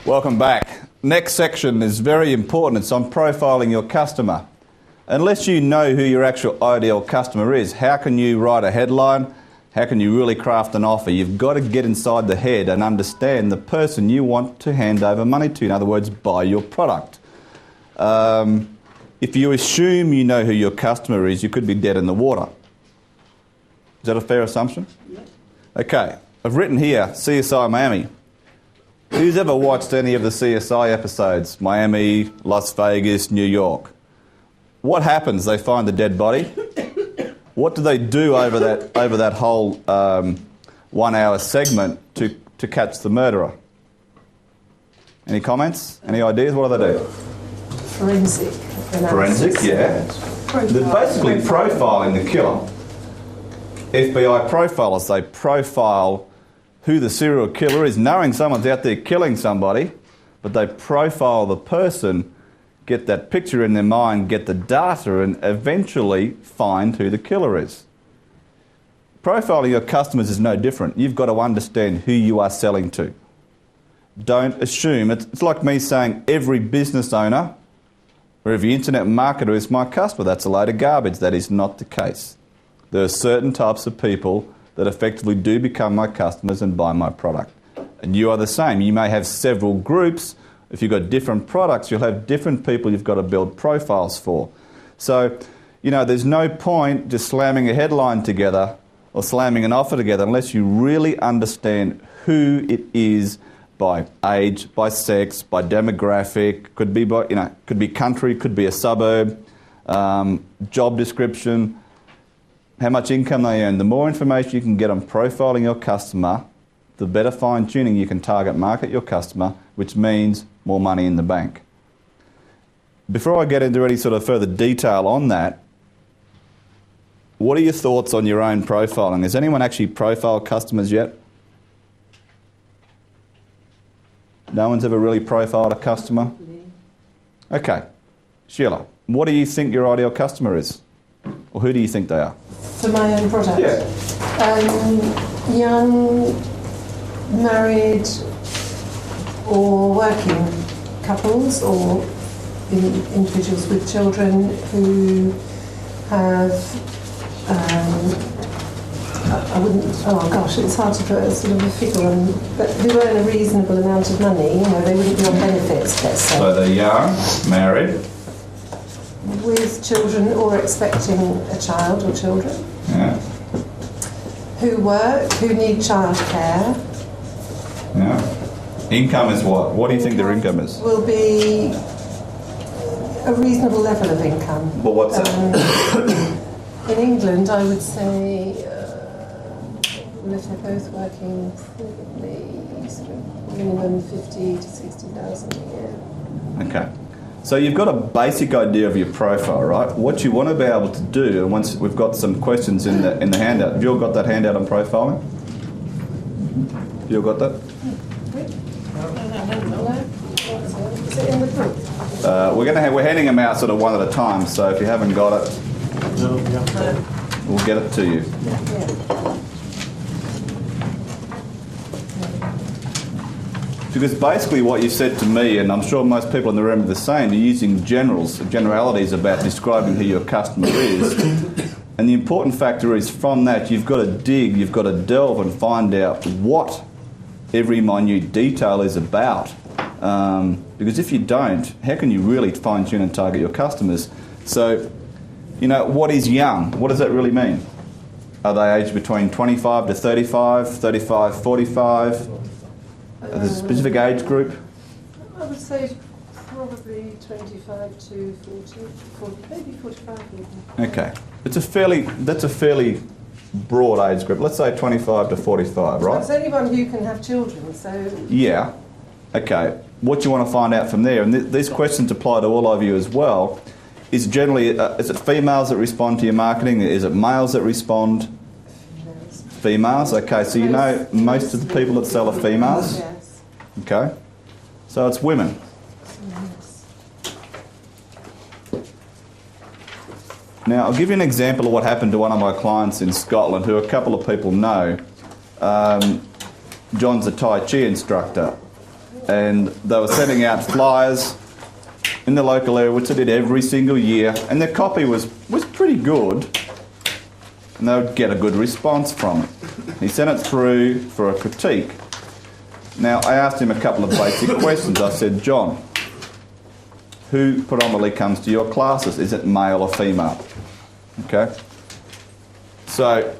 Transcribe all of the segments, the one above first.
Welcome back. Next section is very important. It's on profiling your customer. Unless you know who your actual ideal customer is, how can you write a headline? How can you really craft an offer? You've got to get inside the head and understand the person you want to hand over money to. In other words, buy your product. If you assume you know who your customer is, you could be dead in the water. Is that a fair assumption? Yeah. Okay. I've written here, CSI Miami. Who's ever watched any of the CSI episodes? Miami, Las Vegas, New York. What happens? They find the dead body. What do they do over that whole 1 hour segment to catch the murderer? Any comments? Any ideas? What do they do? Forensic analysis. Forensic, yeah. They're basically profiling the killer. FBI profilers, they profile who the serial killer is, knowing someone's out there killing somebody, but they profile the person, get that picture in their mind, get the data, and eventually find who the killer is. Profiling your customers is no different. You've got to understand who you are selling to. Don't assume. It's like me saying every business owner or every internet marketer is my customer. That's a load of garbage. That is not the case. There are certain types of people that effectively do become my customers and buy my product. And you are the same. You may have several groups. If you've got different products, you'll have different people you've got to build profiles for. So, there's no point just slamming a headline together or slamming an offer together unless you really understand who it is by age, by sex, by demographic, could be by, could be country, could be a suburb, job description, how much income they earn. The more information you can get on profiling your customer, the better fine-tuning you can target market your customer, which means more money in the bank. Before I get into any sort of further detail on that, what are your thoughts on your own profiling? Has anyone actually profiled customers yet? No one's ever really profiled a customer? Okay. Sheila, what do you think your ideal customer is? Or who do you think they are? For my own product? Yeah. Young, married or working couples or individuals with children who have, it's hard to put a sort of a figure on, but who earn a reasonable amount of money, they wouldn't be on benefits, let's say. So they're young, married. With children or expecting a child or children. Yeah. Who work, who need childcare. Yeah. Income is what? What do you think their income is? Will be a reasonable level of income. Well, what's that? In England, I would say, if they're both working, probably sort of minimum 50 to 60,000 a year. Okay. So you've got a basic idea of your profile, right? What you want to be able to do, and once we've got some questions in the handout. Have you all got that handout on profiling? Have you all got that? Is it in the book? We're handing them out sort of one at a time. So if you haven't got it, we'll get it to you. Yeah. Because basically what you said to me, and I'm sure most people in the room are the same, you're using generalities about describing who your customer is. And the important factor is from that you've got to dig, you've got to delve and find out what every minute detail is about. Because if you don't, how can you really fine-tune and target your customers? So, what is young? What does that really mean? Are they aged between 25 to 35, 35, 45? There's a specific age group? I would say probably 25 to 40, maybe 45 even. Okay. That's a fairly broad age group. Let's say 25 to 45, right? It's anyone who can have children, so... Yeah. Okay. What you want to find out from there, and these questions apply to all of you as well, is generally, is it females that respond to your marketing? Is it males that respond? Females. Okay, so most of the people that sell are females? Yes. Okay. So it's women. Yes. Now, I'll give you an example of what happened to one of my clients in Scotland, who a couple of people know. John's a Tai Chi instructor. and they were sending out flyers in the local area, which they did every single year, and their copy was pretty good, and they would get a good response from it. He sent it through for a critique. Now, I asked him a couple of basic questions. I said, John, who predominantly comes to your classes? Is it male or female? Okay. So,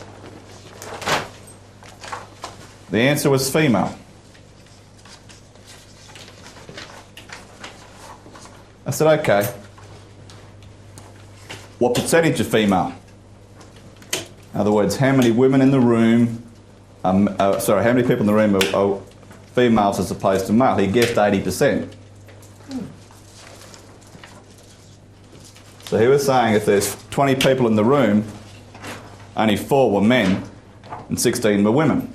the answer was female. I said, okay, what percentage are female? In other words, how many women in the room, how many people in the room are females as opposed to male? He guessed 80%. So he was saying if there's 20 people in the room, only 4 were men and 16 were women.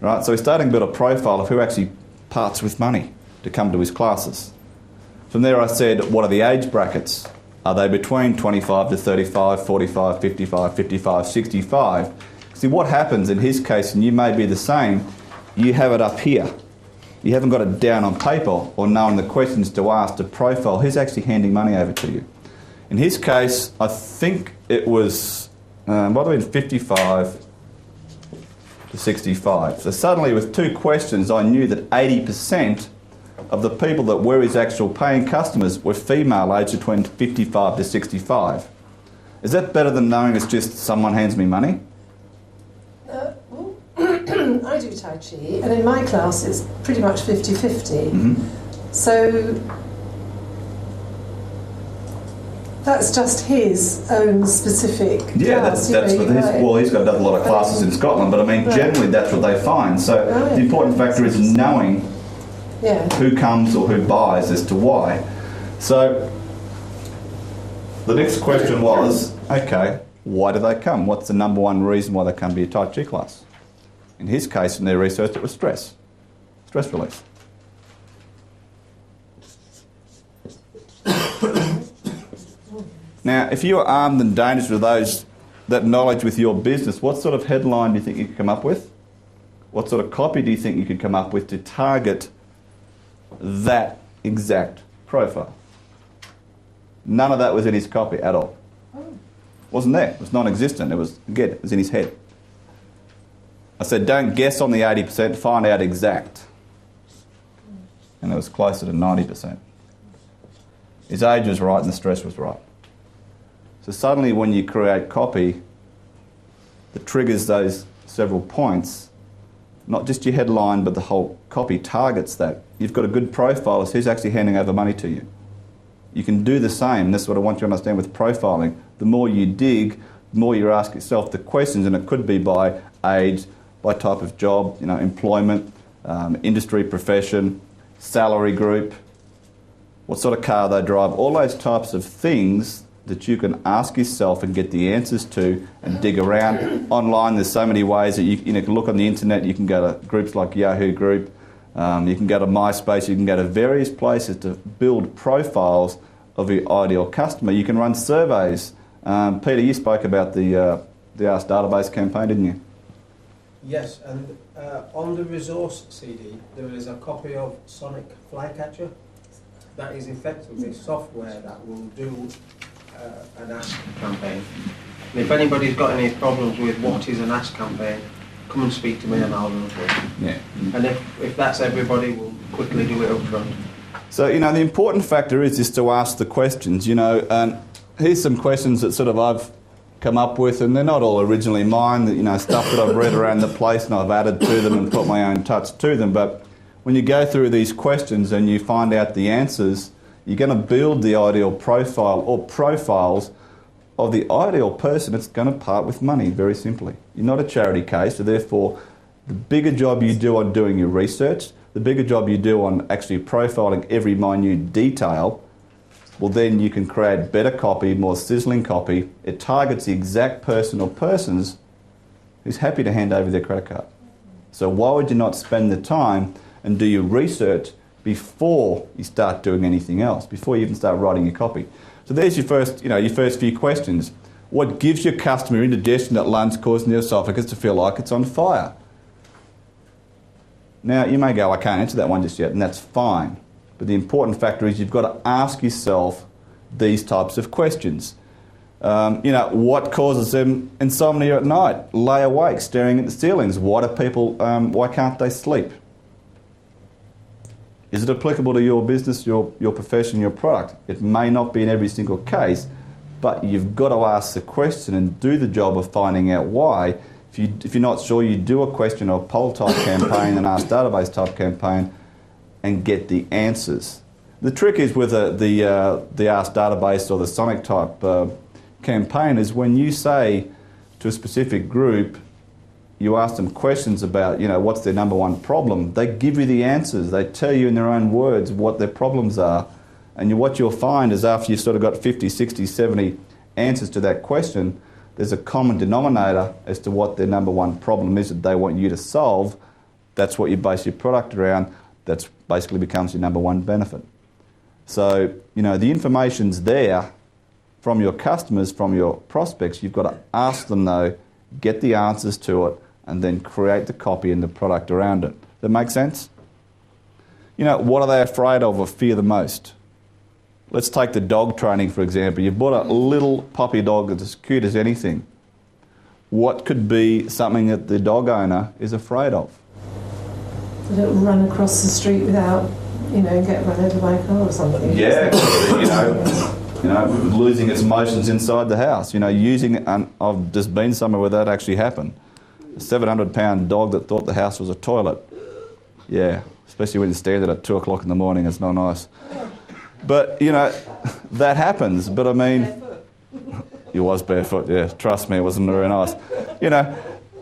Right? So he's starting to build a profile of who actually parts with money to come to his classes. From there I said, what are the age brackets? Are they between 25 to 35, 45, 55, 55, 65? See, what happens in his case, and you may be the same, you have it up here. You haven't got it down on paper or knowing the questions to ask to profile who's actually handing money over to you. In his case, I think it was, might have been 55 to 65. So suddenly with 2 questions, I knew that 80% of the people that were his actual paying customers were female, aged between 55 to 65. Is that better than knowing it's just someone hands me money? Well, I do Tai Chi, and in my class it's pretty much 50-50. Mm-hmm. So that's just his own specific class. That's what he's got a lot of classes in Scotland, but I mean, generally that's what they find. So the important factor is knowing who comes or who buys as to why. So the next question was, okay, why do they come? What's the number one reason why they come to your Tai Chi class? In his case, in their research, it was stress. Stress relief. Now, if you were armed and dangerous with that knowledge with your business, what sort of headline do you think you could come up with? What sort of copy do you think you could come up with to target that exact profile? None of that was in his copy at all. Wasn't there. It was non-existent. It was in his head. I said, don't guess on the 80%, find out exact. And it was closer to 90%. His age was right and the stress was right. So suddenly when you create copy that triggers those several points, not just your headline, but the whole copy targets that. You've got a good profile as who's actually handing over money to you. You can do the same. This is what I want you to understand with profiling. The more you dig, the more you ask yourself the questions, and it could be by age, by type of job, employment, industry, profession, salary group, what sort of car they drive, all those types of things that you can ask yourself and get the answers to and dig around. Online, there's so many ways that you can look on the internet. You can go to groups like Yahoo Group, you can go to MySpace, you can go to various places to build profiles of your ideal customer. You can run surveys. Peter, you spoke about the Ask Database campaign, didn't you? Yes, and on the resource CD, there is a copy of Sonic Flycatcher. That is effectively software that will do an Ask campaign. And if anybody's got any problems with what is an Ask campaign, come and speak to me and I'll run through it. Yeah. And if that's everybody, we'll quickly do it up front. So, the important factor is to ask the questions, and here's some questions that sort of I've come up with, and they're not all originally mine, stuff that I've read around the place and I've added to them and put my own touch to them. But when you go through these questions and you find out the answers, you're going to build the ideal profile or profiles of the ideal person that's going to part with money, very simply. You're not a charity case, so therefore the bigger job you do on doing your research, the bigger job you do on actually profiling every minute detail, well then you can create better copy, more sizzling copy. It targets the exact person or persons who's happy to hand over their credit card. So why would you not spend the time and do your research before you start doing anything else, before you even start writing your copy? So there's your first, your first few questions. What gives your customer indigestion at lunch causing their esophagus to feel like it's on fire? Now, you may go, I can't answer that one just yet, and that's fine. But the important factor is you've got to ask yourself these types of questions. What causes them insomnia at night? Lay awake, staring at the ceilings. Why can't they sleep? Is it applicable to your business, your profession, your product? It may not be in every single case, but you've got to ask the question and do the job of finding out why. If you're not sure, you do a question or poll type campaign, an Ask Database type campaign, and get the answers. The trick is with the Ask Database or the Sonic type campaign is when you say to a specific group, you ask them questions about, what's their number one problem, they give you the answers. They tell you in their own words what their problems are. And what you'll find is after you've sort of got 50, 60, 70 answers to that question, there's a common denominator as to what their number one problem is that they want you to solve. That's what you base your product around. That basically becomes your number one benefit. So, the information's there from your customers, from your prospects. You've got to ask them though, get the answers to it, and then create the copy and the product around it. Does that make sense? What are they afraid of or fear the most? Let's take the dog training, for example. You've bought a little puppy dog that's as cute as anything. What could be something that the dog owner is afraid of? That it'll run across the street without, get run over by a car or something. Yeah, losing its emotions inside the house. Using it, and I've just been somewhere where that actually happened. A 700-pound dog that thought the house was a toilet. Yeah, especially when you stand at 2 o'clock in the morning, it's not nice. But, that happens. But I mean, he was barefoot, yeah. Trust me, it wasn't very nice.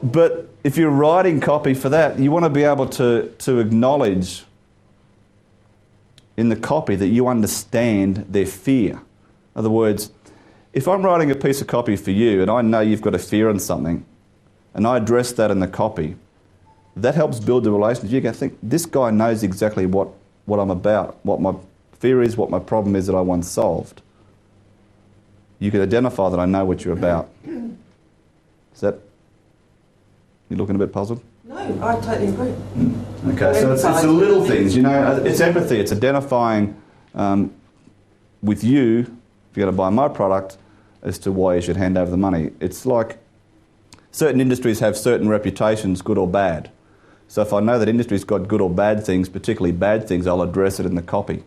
But if you're writing copy for that, you want to be able to acknowledge in the copy that you understand their fear. In other words, if I'm writing a piece of copy for you and I know you've got a fear in something, and I address that in the copy, that helps build the relationship. You can think, this guy knows exactly what I'm about, what my fear is, what my problem is that I want solved. You can identify that I know what you're about. Is that... You looking a bit puzzled? No, I totally agree. Okay, so it's the little things, it's empathy, it's identifying with you, if you're going to buy my product, as to why you should hand over the money. It's like certain industries have certain reputations, good or bad. So if I know that industry's got good or bad things, particularly bad things, I'll address it in the copy.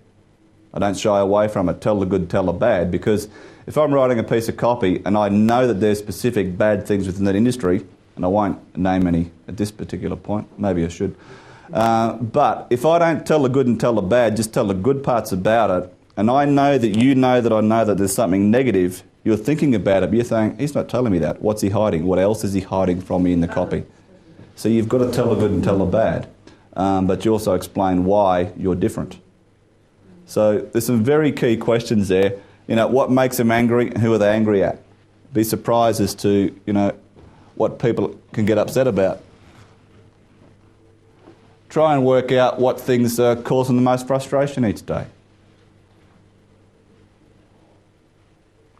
I don't shy away from it, tell the good, tell the bad, because if I'm writing a piece of copy and I know that there's specific bad things within that industry, and I won't name any at this particular point, maybe I should, but if I don't tell the good and tell the bad, just tell the good parts about it, and I know that you know that I know that there's something negative, you're thinking about it, but you're saying, he's not telling me that. What's he hiding? What else is he hiding from me in the copy? So you've got to tell the good and tell the bad, but you also explain why you're different. So there's some very key questions there. What makes them angry and who are they angry at? Be surprised as to, what people can get upset about. Try and work out what things are causing the most frustration each day.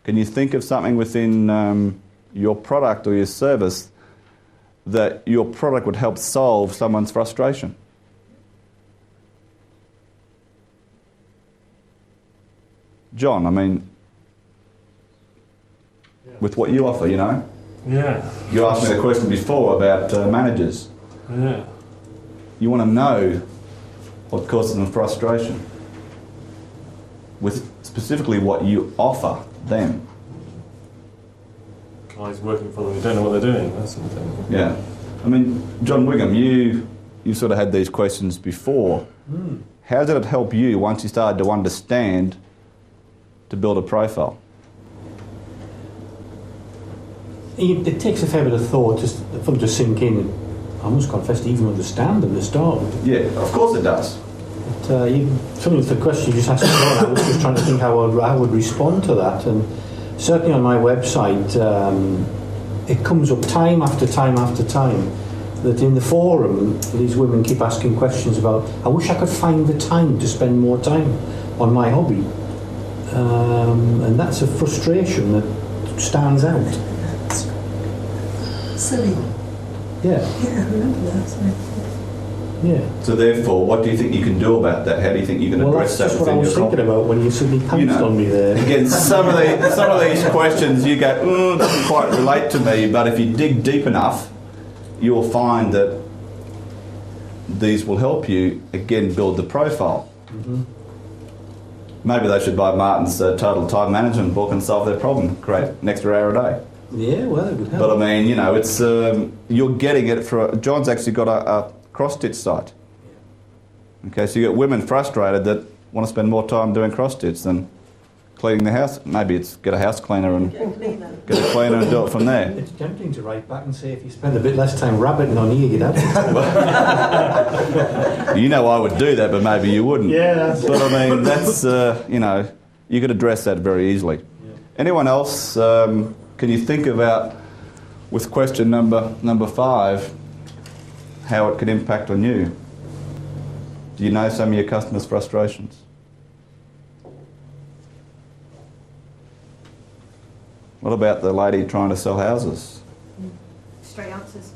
Can you think of something within your product or your service that your product would help solve someone's frustration? John, with what you offer, Yeah. You asked me the question before about managers. Yeah. You want to know what causes them frustration with specifically what you offer them. Guys working for them who don't know what they're doing, that's something. Yeah. John Wigham, you sort of had these questions before. How did it help you once you started to understand to build a profile? It takes a fair bit of thought just for them to sink in and, I must confess, to even understand them to start with. Yeah, of course it does. But some of the questions you just asked before, I was just trying to think how I would respond to that, and certainly on my website it comes up time after time after time that in the forum these women keep asking questions about, I wish I could find the time to spend more time on my hobby, and that's a frustration that stands out. Silly. Yeah. Yeah, I remember that. Yeah. So therefore, what do you think you can do about that? How do you think you can Well, address that's that just what I within was your thinking about when you suddenly pounced on me there. Again, some of these questions you go, doesn't quite relate to me, but if you dig deep enough, you'll find that these will help you, again, build the profile. Mm-hmm. Maybe they should buy Martin's Total Time Management book and solve their problem, create an extra hour a day. Yeah, well, it would help. But I mean, you know, it's you're getting it for... John's actually got a cross-stitch site. Okay, so you get women frustrated that want to spend more time doing cross-stitch than cleaning the house. Maybe it's get a house cleaner and get a cleaner and do it from there. It's tempting to write back and say if you spend a bit less time rabbiting on here, you'd have it. You know I would do that, but maybe you wouldn't. Yeah, that's But I mean, that's, you know, you could address that very easily. Yeah. Anyone else, can you think about, with question number 5, how it could impact on you? Do you know some of your customers' frustrations? What about the lady trying to sell houses? Straight answers.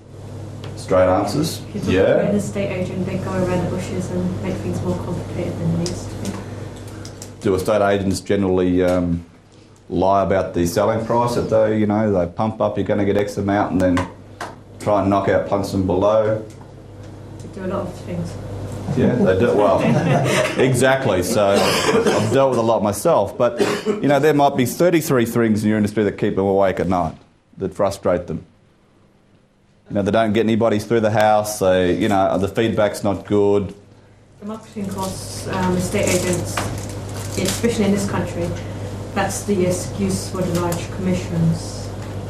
Straight answers? If you're talking to an estate agent, they go around the bushes and make things more complicated than it needs to be. Do estate agents generally lie about the selling price that they, you know, they pump up, you're going to get X amount, and then try and knock out punch them below? They do a lot of things. Yeah, they do. Well, exactly. So I've dealt with a lot myself. But, you know, there might be 33 things in your industry that keep them awake at night, that frustrate them. You know, they don't get anybody through the house. They, you know, the feedback's not good. The marketing costs, estate agents, especially in this country, that's the excuse for the large commissions.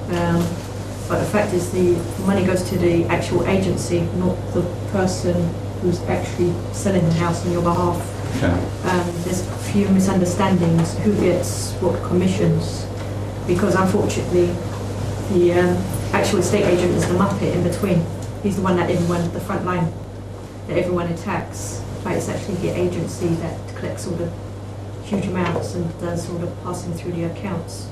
But the fact is the money goes to the actual agency, not the person who's actually selling the house on your behalf. Okay. There's a few misunderstandings who gets what commissions, because unfortunately the actual estate agent is the muppet in between. He's the one that everyone, the front line, that everyone attacks, but it's actually the agency that collects all the huge amounts and does all the passing through the accounts.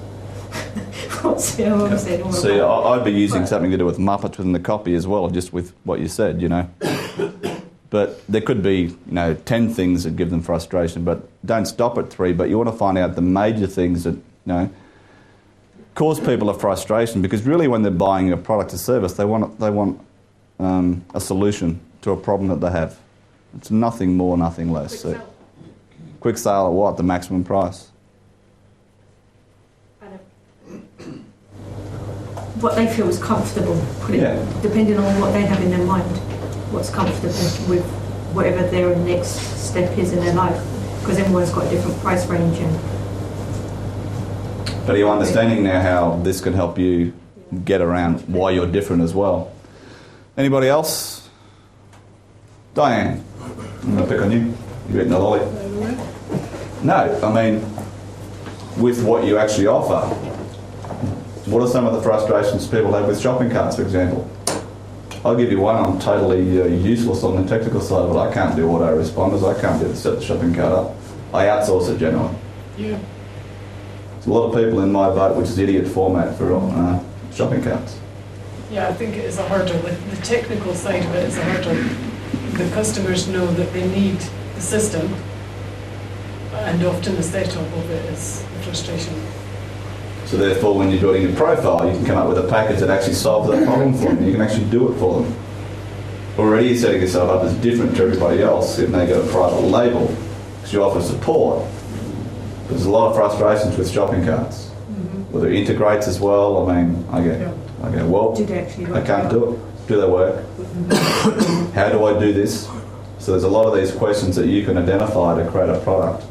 See, I'd be using something to do with Muppets within the copy as well, just with what you said, you know. But there could be, you know, 10 things that give them frustration, but don't stop at 3. But you want to find out the major things that, you know, cause people a frustration, because really when they're buying a product or service, they want a solution to a problem that they have. It's nothing more, nothing less. Quick sale. Quick sale at what? The maximum price? What they feel is comfortable, depending on what they have in their mind, what's comfortable with whatever their next step is in their life, because everyone's got a different price range. But are you understanding now how this can help you get around why you're different as well? Anybody else? Diane, I'm going to pick on you. You're eating a lolly. No, I mean, with what you actually offer, what are some of the frustrations people have with shopping carts, for example? I'll give you one. I'm totally useless on the technical side, but I can't do auto-responders. I can't set the shopping cart up. I outsource it generally. Yeah. There's a lot of people in my boat, which is idiot format for shopping carts. Yeah, I think it is a hurdle. The technical side of it is a hurdle. The customers know that they need the system, and often the setup of it is a frustration. So therefore, when you're building your profile, you can come up with a package that actually solves that problem for them. You can actually do it for them. Already you're setting yourself up as different to everybody else if they get a private label, because you offer support. There's a lot of frustrations with shopping carts. Whether it integrates as well, I mean, I go, well, Do they actually work? I can't do it. Do they work? How do I do this? So there's a lot of these questions that you can identify to create a product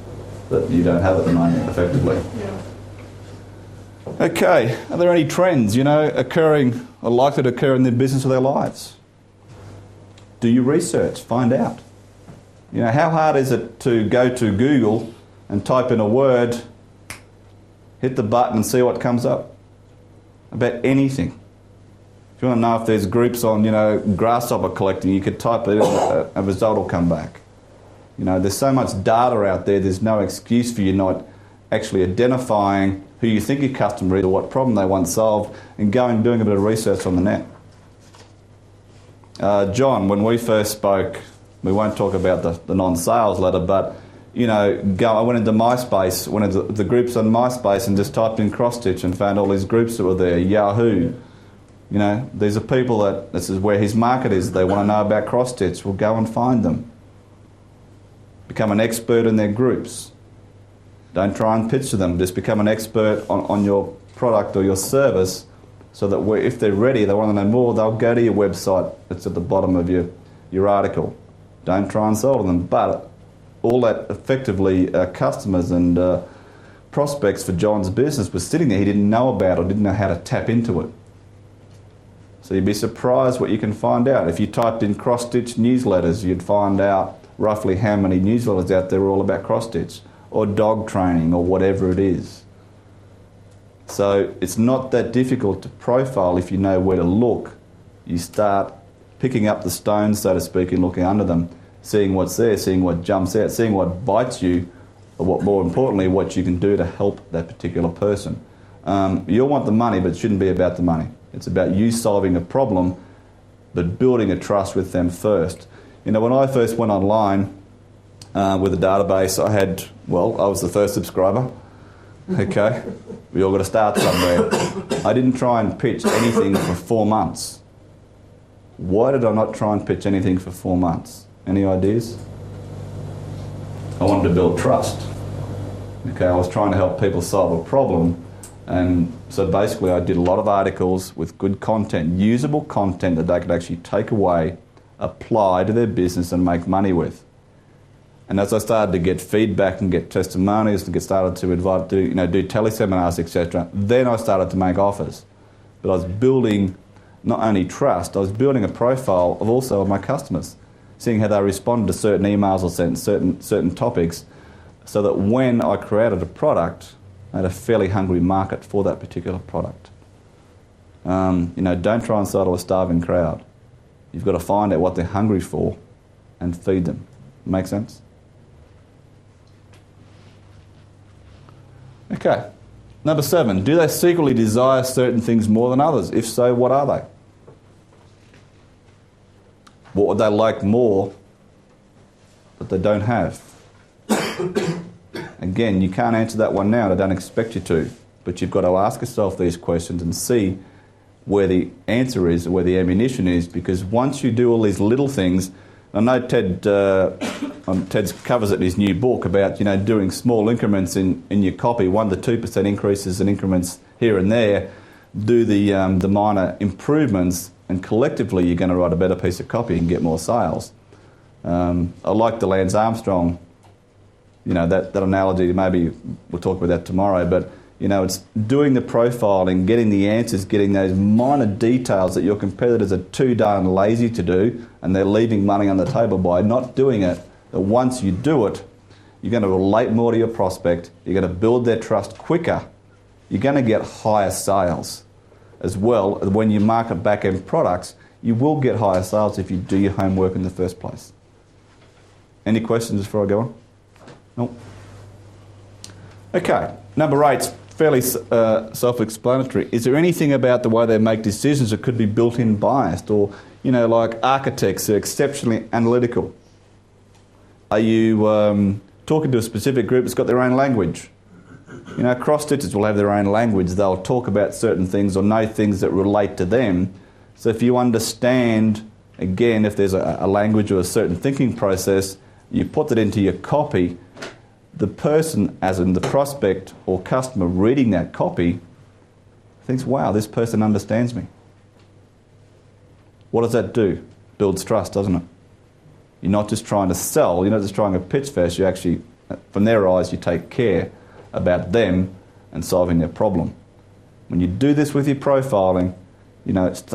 that you don't have at the moment effectively. Yeah. Okay, are there any trends, you know, occurring or likely to occur in their business or their lives? Do you research? Find out. You know, how hard is it to go to Google and type in a word, hit the button and see what comes up? About anything. If you want to know if there's groups on, you know, grasshopper collecting, you could type it in, a result will come back. You know, there's so much data out there, there's no excuse for you not actually identifying who you think your customer is or what problem they want solved, and going and doing a bit of research on the net. John, when we first spoke We won't talk about the non-sales letter, but I went into MySpace, went into the groups on MySpace and just typed in cross-stitch and found all these groups that were there. Yahoo. These are people that, this is where his market is. They want to know about cross-stitch. Well, go and find them. Become an expert in their groups. Don't try and pitch to them. Just become an expert on your product or your service, so that if they're ready, they want to know more, they'll go to your website that's at the bottom of your article. Don't try and sell to them. But all that effectively customers and prospects for John's business was sitting there he didn't know about or didn't know how to tap into it. So you'd be surprised what you can find out. If you typed in cross-stitch newsletters, you'd find out roughly how many newsletters out there are all about cross-stitch or dog training or whatever it is. So it's not that difficult to profile if you know where to look. You start picking up the stones, so to speak, and looking under them, seeing what's there, seeing what jumps out, seeing what bites you, or what, more importantly, what you can do to help that particular person. You'll want the money, but it shouldn't be about the money. It's about you solving a problem, but building a trust with them first. When I first went online with a database, I was the first subscriber. Okay, we all got to start somewhere. I didn't try and pitch anything for 4 months. Why did I not try and pitch anything for 4 months? Any ideas? I wanted to build trust. Okay, I was trying to help people solve a problem, and so basically I did a lot of articles with good content, usable content that they could actually take away, apply to their business and make money with. And as I started to get feedback and get testimonials and get started to do teleseminars, etc., then I started to make offers. But I was building not only trust, I was building a profile of also of my customers, seeing how they responded to certain emails or certain topics, so that when I created a product, I had a fairly hungry market for that particular product. Don't try and sell to a starving crowd. You've got to find out what they're hungry for and feed them. Make sense? Okay. Number 7, do they secretly desire certain things more than others? If so, what are they? What would they like more that they don't have? Again, you can't answer that one now, and I don't expect you to, but you've got to ask yourself these questions and see where the answer is, where the ammunition is, because once you do all these little things, I know Ted covers it in his new book about doing small increments in your copy, 1 to 2% increases in increments here and there, do the minor improvements, and collectively you're going to write a better piece of copy and get more sales. I like the Lance Armstrong, that analogy. Maybe we'll talk about that tomorrow, but it's doing the profiling, getting the answers, getting those minor details that your competitors are too darn lazy to do, and they're leaving money on the table by not doing it. That once you do it, you're going to relate more to your prospect, you're going to build their trust quicker, you're going to get higher sales as well. When you market back-end products, you will get higher sales if you do your homework in the first place. Any questions before I go on? No? Okay, number 8. Fairly self-explanatory. Is there anything about the way they make decisions that could be built-in biased, or like architects are exceptionally analytical? Are you talking to a specific group that's got their own language? Cross-stitchers will have their own language. They'll talk about certain things or know things that relate to them. So if you understand, again, if there's a language or a certain thinking process, you put it into your copy, the person, as in the prospect or customer reading that copy, thinks, wow, this person understands me. What does that do? Builds trust, doesn't it? You're not just trying to sell, you're not just trying to pitch fest, you actually, from their eyes, you take care about them and solving their problem. When you do this with your profiling,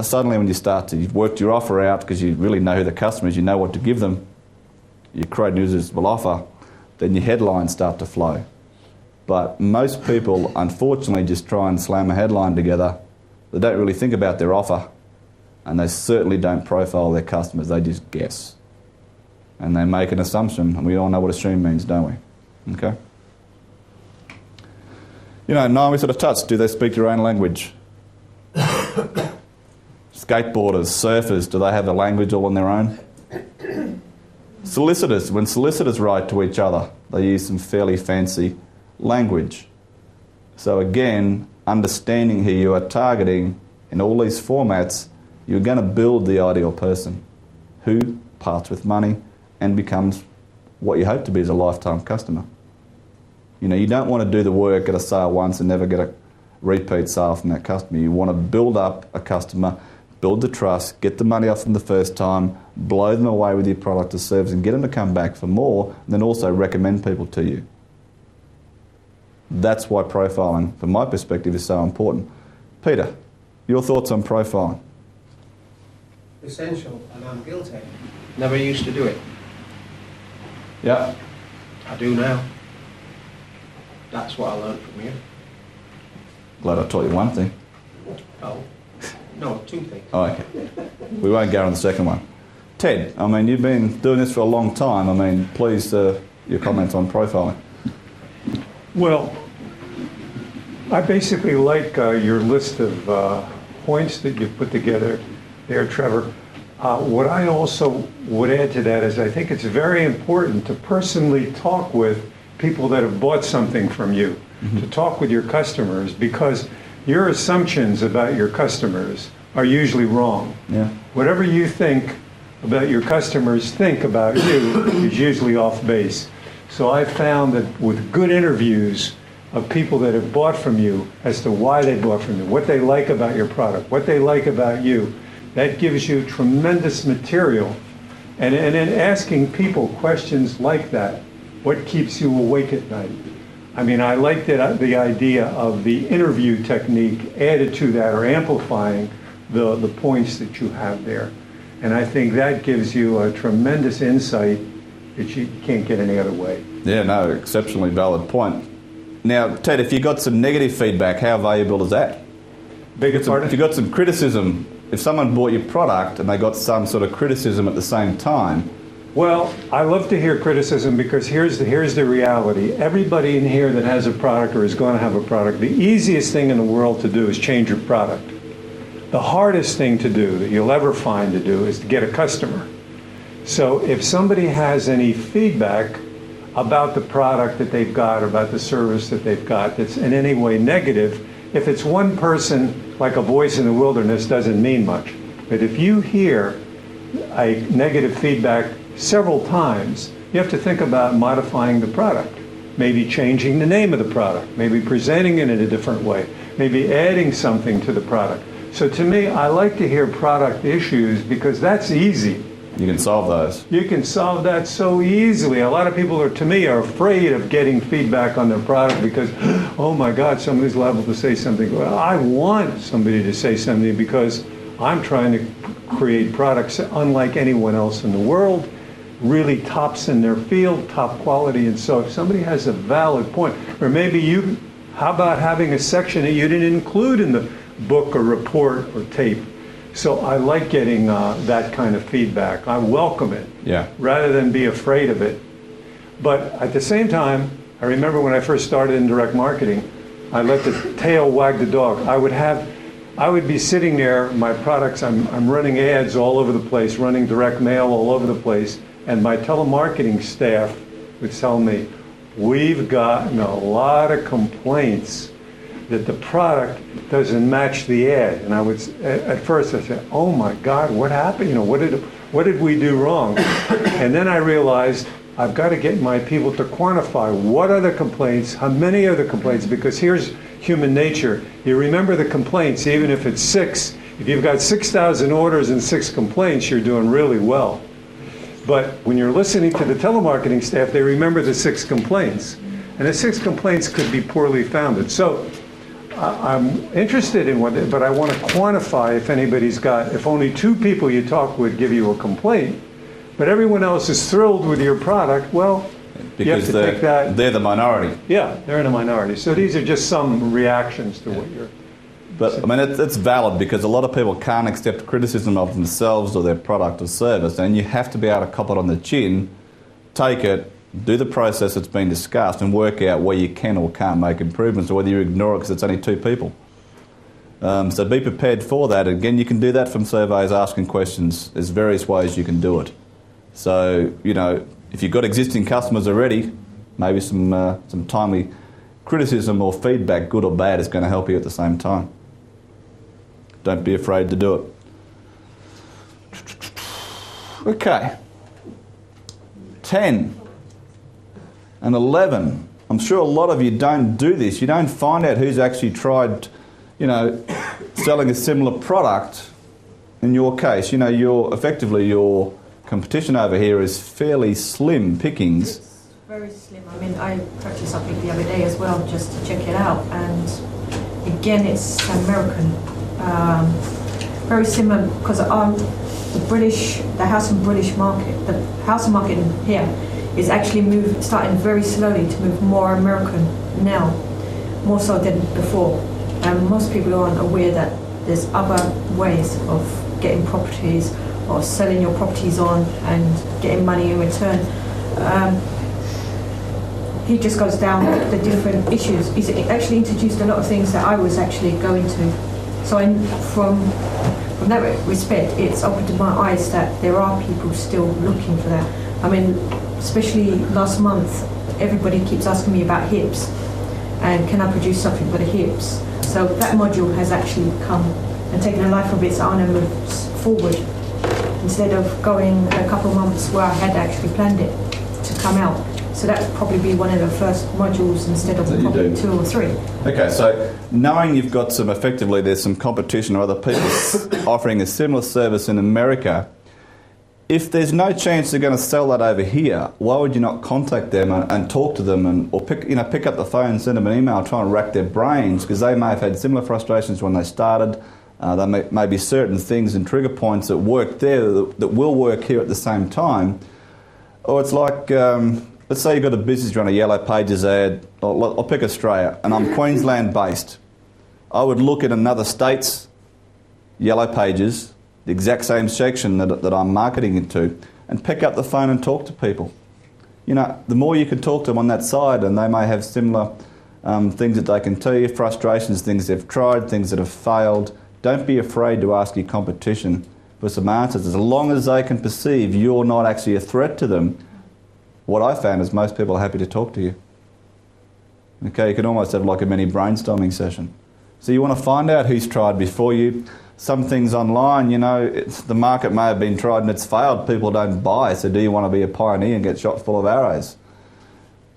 suddenly when you've worked your offer out because you really know who the customer is, you know what to give them, you create an irresistible offer, then your headlines start to flow. But most people, unfortunately, just try and slam a headline together. They don't really think about their offer, and they certainly don't profile their customers. They just guess. And they make an assumption, and we all know what assume means, don't we? Okay? Now we sort of touched, do they speak your own language? Skateboarders, surfers, do they have a language all on their own? Solicitors, when solicitors write to each other, they use some fairly fancy language. So again, understanding who you are targeting in all these formats, you're going to build the ideal person who parts with money and becomes what you hope to be as a lifetime customer. You know, you don't want to do the work, get a sale once and never get a repeat sale from that customer. You want to build up a customer, build the trust, get the money off them the first time, blow them away with your product or service and get them to come back for more, and then also recommend people to you. That's why profiling, from my perspective, is so important. Peter, your thoughts on profiling? Essential, and I'm guilty. Never used to do it. Yeah. I do now. That's what I learned from you. Glad I taught you one thing. Oh, no, two things. Oh, okay. We won't go on the second one. Ted, I mean, you've been doing this for a long time. I mean, please, your comments on profiling. Well, I basically like your list of points that you've put together there, Trevor. What I also would add to that is I think it's very important to personally talk with people that have bought something from you, to talk with your customers, because your assumptions about your customers are usually wrong. Yeah. Whatever you think about your customers think about you is usually off base. So I found that with good interviews of people that have bought from you as to why they bought from you, what they like about your product, what they like about you, that gives you tremendous material. And in asking people questions like that, what keeps you awake at night? I mean, I like that, the idea of the interview technique added to that, or amplifying the points that you have there. And I think that gives you a tremendous insight that you can't get any other way. Yeah, no, exceptionally valid point. Now, Ted, if you got some negative feedback, how valuable is that? Beg your pardon? If you got some criticism, if someone bought your product and they got some sort of criticism at the same time. Well, I love to hear criticism, because here's the reality. Everybody in here that has a product or is going to have a product, the easiest thing in the world to do is change your product. The hardest thing to do that you'll ever find to do is to get a customer. So if somebody has any feedback about the product that they've got, or about the service that they've got that's in any way negative, if it's one person, like a voice in the wilderness, doesn't mean much. But if you hear a negative feedback several times, you have to think about modifying the product, maybe changing the name of the product, maybe presenting it in a different way, maybe adding something to the product. So to me, I like to hear product issues, because that's easy. You can solve those. You can solve that so easily. A lot of people are, to me, are afraid of getting feedback on their product because, oh my God, somebody's liable to say something. Well, I want somebody to say something, because I'm trying to create products unlike anyone else in the world, really tops in their field, top quality. And so if somebody has a valid point, or maybe how about having a section that you didn't include in the book or report or tape? So I like getting that kind of feedback. I welcome it, rather than be afraid of it. But at the same time, I remember when I first started in direct marketing, I let the tail wag the dog. I would be sitting there, my products, I'm running ads all over the place, running direct mail all over the place, and my telemarketing staff would tell me, we've gotten a lot of complaints that the product doesn't match the ad. And I would, at first I said, oh my God, what happened? You know, what did we do wrong? And then I realized I've got to get my people to quantify what are the complaints, how many are the complaints, because here's human nature. You remember the complaints, even if it's 6. If you've got 6,000 orders and 6 complaints, you're doing really well. But when you're listening to the telemarketing staff, they remember the 6 complaints. And the 6 complaints could be poorly founded. So I'm interested in but I want to quantify if anybody's got, if only 2 people you talk with give you a complaint, but everyone else is thrilled with your product, well, because you have to take that. They're the minority. Yeah, they're in a minority. So these are just some reactions to what you're... But I mean, it's valid, because a lot of people can't accept criticism of themselves or their product or service, and you have to be able to cop it on the chin, take it, do the process that's been discussed, and work out where you can or can't make improvements, or whether you ignore it because it's only 2 people. So be prepared for that. Again, you can do that from surveys, asking questions. There's various ways you can do it. So, you know, if you've got existing customers already, maybe some timely criticism or feedback, good or bad, is going to help you at the same time. Don't be afraid to do it. Okay. 10 and 11. I'm sure a lot of you don't do this. You don't find out who's actually tried, you know, selling a similar product. In your case, you know, your competition over here is fairly slim pickings. It's very slim. I mean, I purchased something the other day as well just to check it out, and again, it's American. Very similar, because the house and British market, the house and market in here is actually starting very slowly to move more American now, more so than before. And most people aren't aware that there's other ways of getting properties or selling your properties on and getting money in return. He just goes down the different issues. He's actually introduced a lot of things that I was actually going to. So from that respect, it's opened my eyes that there are people still looking for that. I mean, especially last month, everybody keeps asking me about hips and can I produce something for the hips. So that module has actually come and taken a life of its own and moved forward, instead of going a couple of months where I had actually planned it to come out. So that would probably be one of the first modules instead of probably 2 or 3. Okay, so knowing you've got there's some competition or other people offering a similar service in America, if there's no chance they're going to sell that over here, why would you not contact them and talk to them or pick up the phone, send them an email, try and rack their brains, because they may have had similar frustrations when they started. There may be certain things and trigger points that work there that will work here at the same time. Or it's like, let's say you've got a business, you run a Yellow Pages ad. I'll pick Australia, and I'm Queensland based. I would look at another state's Yellow Pages, the exact same section that I'm marketing into, and pick up the phone and talk to people. You know, the more you can talk to them on that side, and they may have similar things that they can tell you, frustrations, things they've tried, things that have failed. Don't be afraid to ask your competition for some answers. As long as they can perceive you're not actually a threat to them, what I found is most people are happy to talk to you. Okay, you can almost have like a mini brainstorming session. So you want to find out who's tried before you. Some things online, you know, the market may have been tried and it's failed. People don't buy. So do you want to be a pioneer and get shot full of arrows?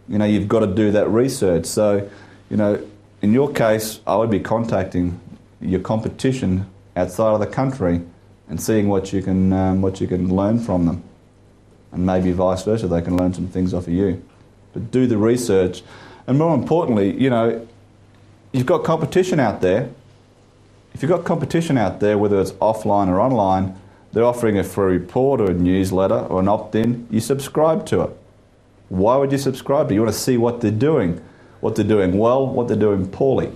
You know, you've got to do that research. So, you know, in your case, I would be contacting your competition outside of the country and seeing what you can learn from them. And maybe vice versa, they can learn some things off of you. But do the research. And more importantly, you know, you've got competition out there. If you've got competition out there, whether it's offline or online, they're offering a free report or a newsletter or an opt-in, you subscribe to it. Why would you subscribe to it? You want to see what they're doing well, what they're doing poorly.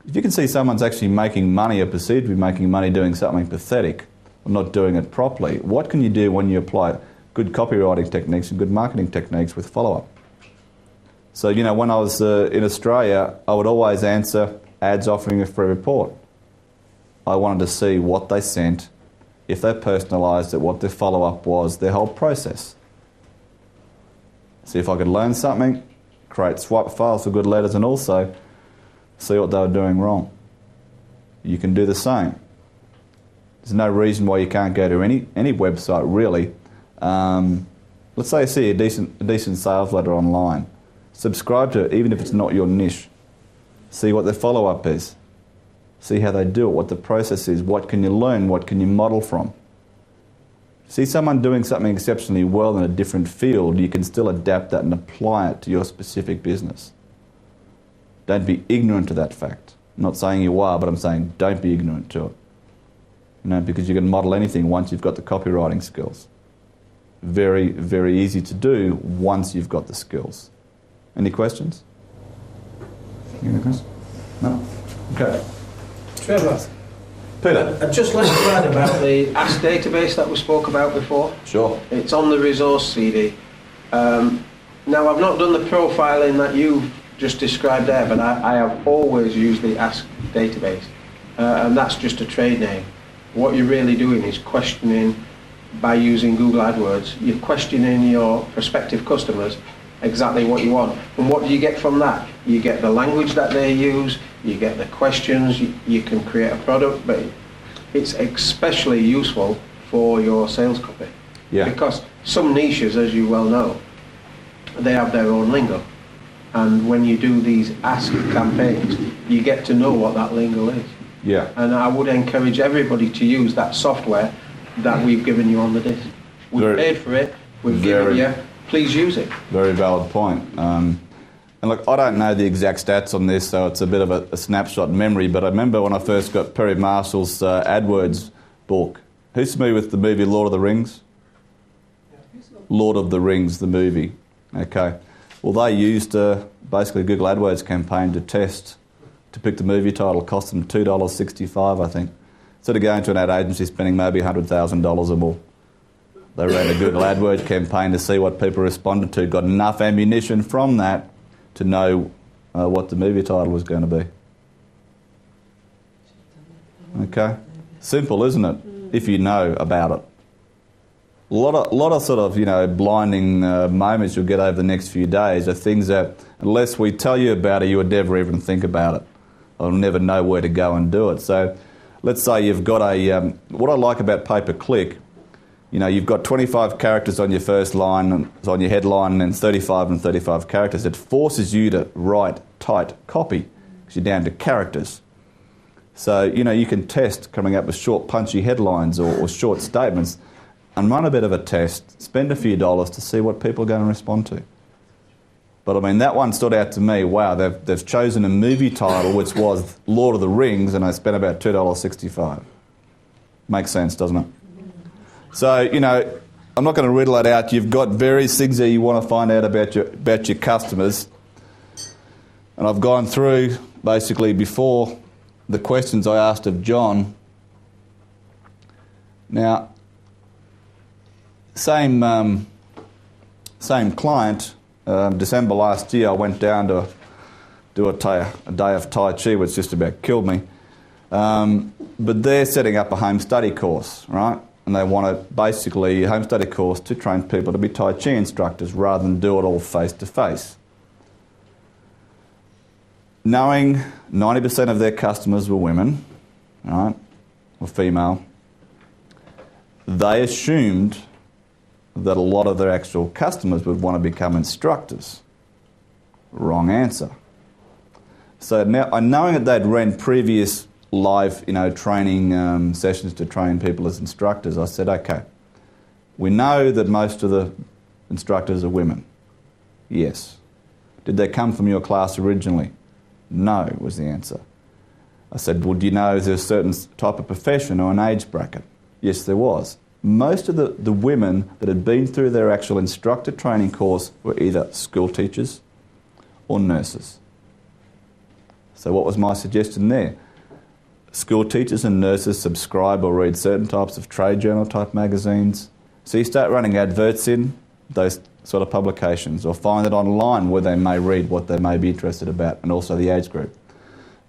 If you can see someone's actually making money or perceived to be making money doing something pathetic, or not doing it properly, what can you do when you apply good copywriting techniques and good marketing techniques with follow-up? So, you know, when I was in Australia, I would always answer ads offering a free report. I wanted to see what they sent, if they personalised it, what their follow-up was, their whole process. See if I could learn something, create swipe files for good letters, and also see what they were doing wrong. You can do the same. There's no reason why you can't go to any website, really. Let's say you see a decent sales letter online. Subscribe to it, even if it's not your niche. See what their follow-up is. See how they do it, what the process is, what can you learn, what can you model from. See someone doing something exceptionally well in a different field, you can still adapt that and apply it to your specific business. Don't be ignorant to that fact. I'm not saying you are, but I'm saying don't be ignorant to it. You know, because you can model anything once you've got the copywriting skills. Very, very easy to do once you've got the skills. Any questions? Any questions? No? Okay. Trevor, Peter. I'd just like to add about the Ask database that we spoke about before. Sure. It's on the resource CD. Now, I've not done the profiling that you've just described there, but I have always used the Ask database. And that's just a trade name. What you're really doing is questioning by using Google AdWords, you're questioning your prospective customers exactly what you want. And what do you get from that? You get the language that they use, you get the questions, you can create a product, but it's especially useful for your sales copy. Yeah. Because some niches, as you well know, they have their own lingo. And when you do these ask campaigns, you get to know what that lingo is. Yeah. And I would encourage everybody to use that software that we've given you on the disc. We've paid for it, we've given you, please use it. Very valid point. And look, I don't know the exact stats on this, so it's a bit of a snapshot memory, but I remember when I first got Perry Marshall's AdWords book. Who's familiar with the movie Lord of the Rings? Lord of the Rings, the movie. Okay. Well, they used basically a Google AdWords campaign to test, to pick the movie title. It cost them $2.65, I think. Instead of going to an ad agency spending maybe $100,000 or more. They ran a Google AdWords campaign to see what people responded to, got enough ammunition from that to know what the movie title was going to be. Okay? Simple, isn't it? If you know about it. A lot of sort of, blinding moments you'll get over the next few days are things that, unless we tell you about it, you would never even think about it. Or never know where to go and do it. So let's say you've got what I like about pay-per-click, you've got 25 characters on your first line, on your headline, and 35 characters. It forces you to write tight copy because you're down to characters. So, you can test coming up with short, punchy headlines or short statements and run a bit of a test, spend a few dollars to see what people are going to respond to. But I mean, that one stood out to me. Wow, they've chosen a movie title which was Lord of the Rings, and I spent about $2.65. Makes sense, doesn't it? So, I'm not going to riddle it out. You've got various things that you want to find out about your customers. And I've gone through, basically, before the questions I asked of John. Now, same client. December last year, I went down to do a day of Tai Chi, which just about killed me. But they're setting up a home study course, right? And they want basically a home study course to train people to be Tai Chi instructors rather than do it all face-to-face. Knowing 90% of their customers were women, right, or female, they assumed that a lot of their actual customers would want to become instructors. Wrong answer. So now, knowing that they'd ran previous live, training sessions to train people as instructors, I said, okay, we know that most of the instructors are women. Yes. Did they come from your class originally? No, was the answer. I said, well, do you know there's a certain type of profession or an age bracket? Yes, there was. Most of the women that had been through their actual instructor training course were either school teachers or nurses. So what was my suggestion there? School teachers and nurses subscribe or read certain types of trade journal type magazines. So you start running adverts in those sort of publications, or find it online where they may read what they may be interested about, and also the age group.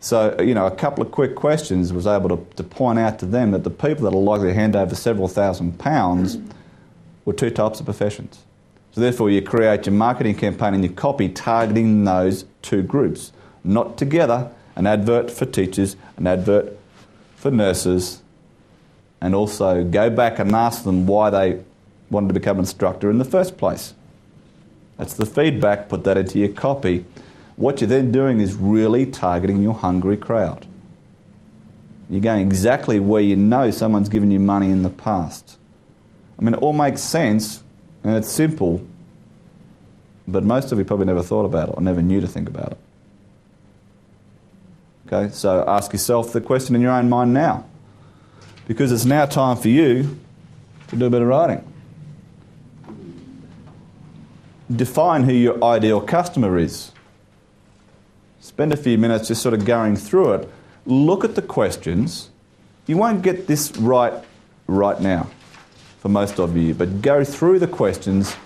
So, a couple of quick questions was able to point out to them that the people that are likely to hand over several £1,000s were two types of professions. So therefore you create your marketing campaign and your copy targeting those two groups. Not together, an advert for teachers, an advert for nurses, and also go back and ask them why they wanted to become an instructor in the first place. That's the feedback, put that into your copy. What you're then doing is really targeting your hungry crowd. You're going exactly where you know someone's given you money in the past. I mean, it all makes sense, and it's simple, but most of you probably never thought about it or never knew to think about it. Okay, so ask yourself the question in your own mind now, because it's now time for you to do a bit of writing. Define who your ideal customer is. Spend a few minutes just sort of going through it. Look at the questions. You won't get this right now for most of you, but go through the questions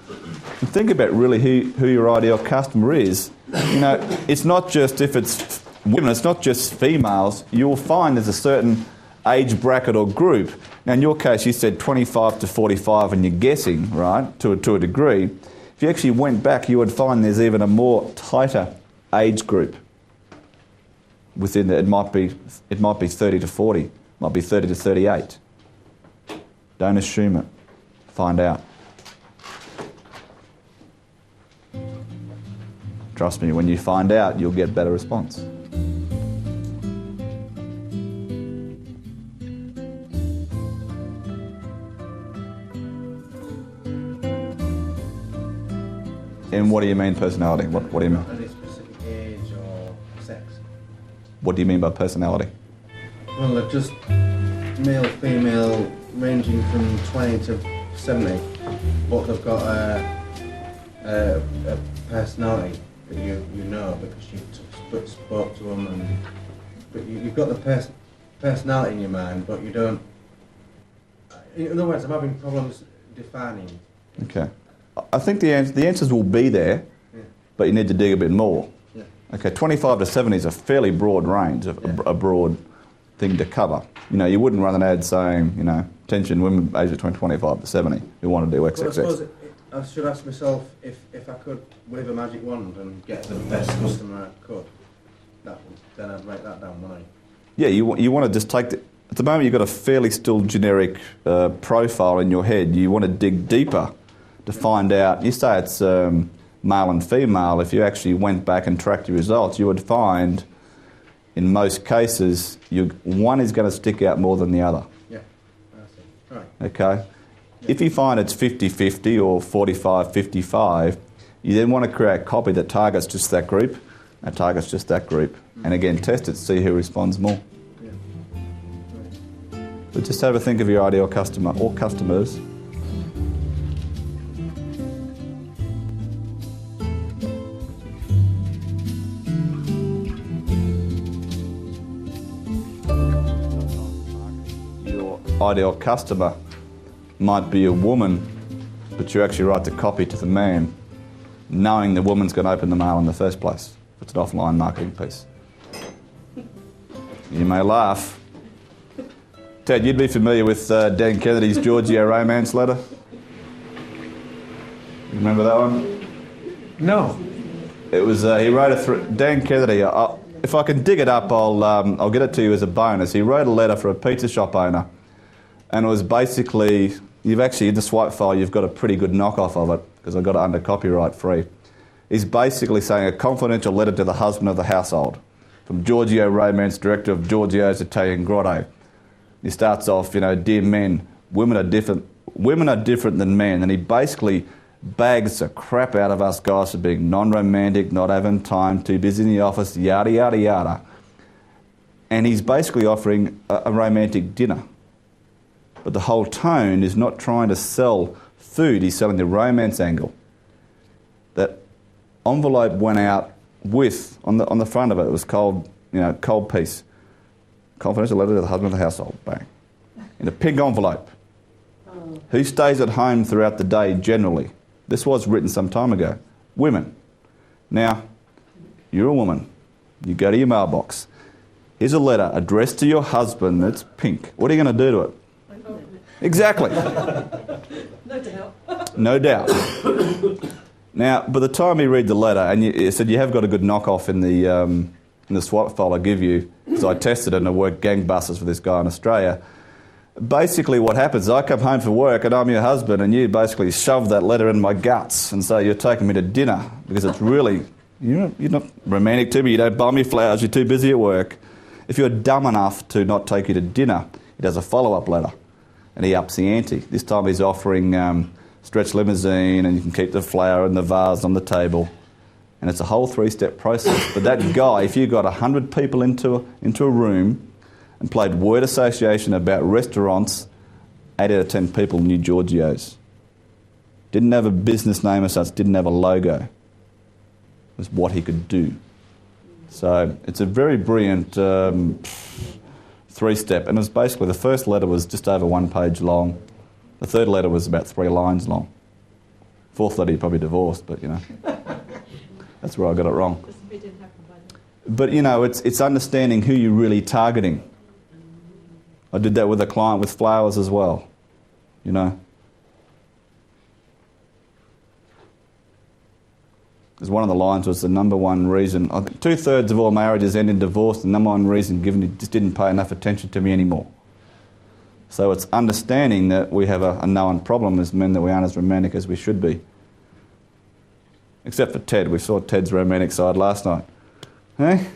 and think about really who your ideal customer is. It's not just if it's women, it's not just females. You'll find there's a certain age bracket or group. Now, in your case, you said 25 to 45, and you're guessing, right, to a degree. If you actually went back, you would find there's even a more tighter age group within it. It might be 30 to 40, might be 30 to 38. Don't assume it. Find out. Trust me, when you find out, you'll get better response. And what do you mean personality? What do you mean? Any specific age or sex? What do you mean by personality? Well, they're just male, female, ranging from 20 to 70, but they've got a personality that you know because you've spoke to them, but you've got the personality in your mind, but you don't. In other words, I'm having problems defining. Okay. I think the answers will be there, Yeah. but you need to dig a bit more. Yeah. Okay, 25 to 70 is a fairly broad range, a broad thing to cover. You know, you wouldn't run an ad saying, you know, attention, women aged between 25 to 70 who want to do But I XXX. suppose I should ask myself if I could wave a magic wand and get the best customer I could, then I'd write that down, wouldn't I? Yeah, you want to just take at the moment you've got a fairly still generic profile in your head. You want to dig deeper to find out. You say it's male and female. If you actually went back and tracked your results, you would find in most cases one is going to stick out more than the other. Yeah, that's it. Right. Okay? If you find it's 50-50 or 45-55, you then want to create copy that targets just that group, and targets just that group. And again, test it, see who responds more. Yeah. Right. But just have a think of your ideal customer or customers. Your ideal customer might be a woman, but you actually write the copy to the man, knowing the woman's going to open the mail in the first place. It's an offline marketing piece. You may laugh. Ted, you'd be familiar with Dan Kennedy's Giorgio romance letter? You remember that one? No. It was he wrote Dan Kennedy. If I can dig it up, I'll get it to you as a bonus. He wrote a letter for a pizza shop owner, and it was basically in the swipe file you've got a pretty good knockoff of it because I got it under copyright free. He's basically saying a confidential letter to the husband of the household from Giorgio Romance, director of Giorgio's Italian Grotto. He starts off, dear men, women are different than men, and he basically bags the crap out of us guys for being non-romantic, not having time, too busy in the office, yada, yada, yada. And he's basically offering a romantic dinner. But the whole tone is not trying to sell food, he's selling the romance angle. That envelope went out with, on the front of it, it was cold piece. Confidential letter to the husband of the household, bang. In a pink envelope. Who stays at home throughout the day generally? This was written some time ago. Women. Now, you're a woman. You go to your mailbox. Here's a letter addressed to your husband that's pink. What are you going to do to it? Exactly. No doubt. No doubt. Now, by the time you read the letter, and you said you have got a good knockoff in the swap file I give you, because I tested it and I worked gangbusters for this guy in Australia. Basically what happens is I come home from work and I'm your husband and you basically shove that letter in my guts and say you're taking me to dinner because it's really, you're not romantic to me, you don't buy me flowers, you're too busy at work. If you're dumb enough to not take you to dinner, he does a follow-up letter and he ups the ante. This time he's offering stretch limousine and you can keep the flower in the vase on the table. And it's a whole three-step process. But that guy, if you got 100 people into a room and played word association about restaurants, 8 out of 10 people knew Giorgio's. Didn't have a business name as such, didn't have a logo. It was what he could do. So it's a very brilliant three-step. And it was basically, the first letter was just over 1 page long. The third letter was about 3 lines long. Fourth letter he probably divorced, but that's where I got it wrong. But it's understanding who you're really targeting. I did that with a client with flowers as well, you know. Because one of the lines was the number one reason, I think 2/3 of all marriages end in divorce, the number one reason given he just didn't pay enough attention to me anymore. So it's understanding that we have a known problem as men, that we aren't as romantic as we should be. Except for Ted. We saw Ted's romantic side last night. Hey?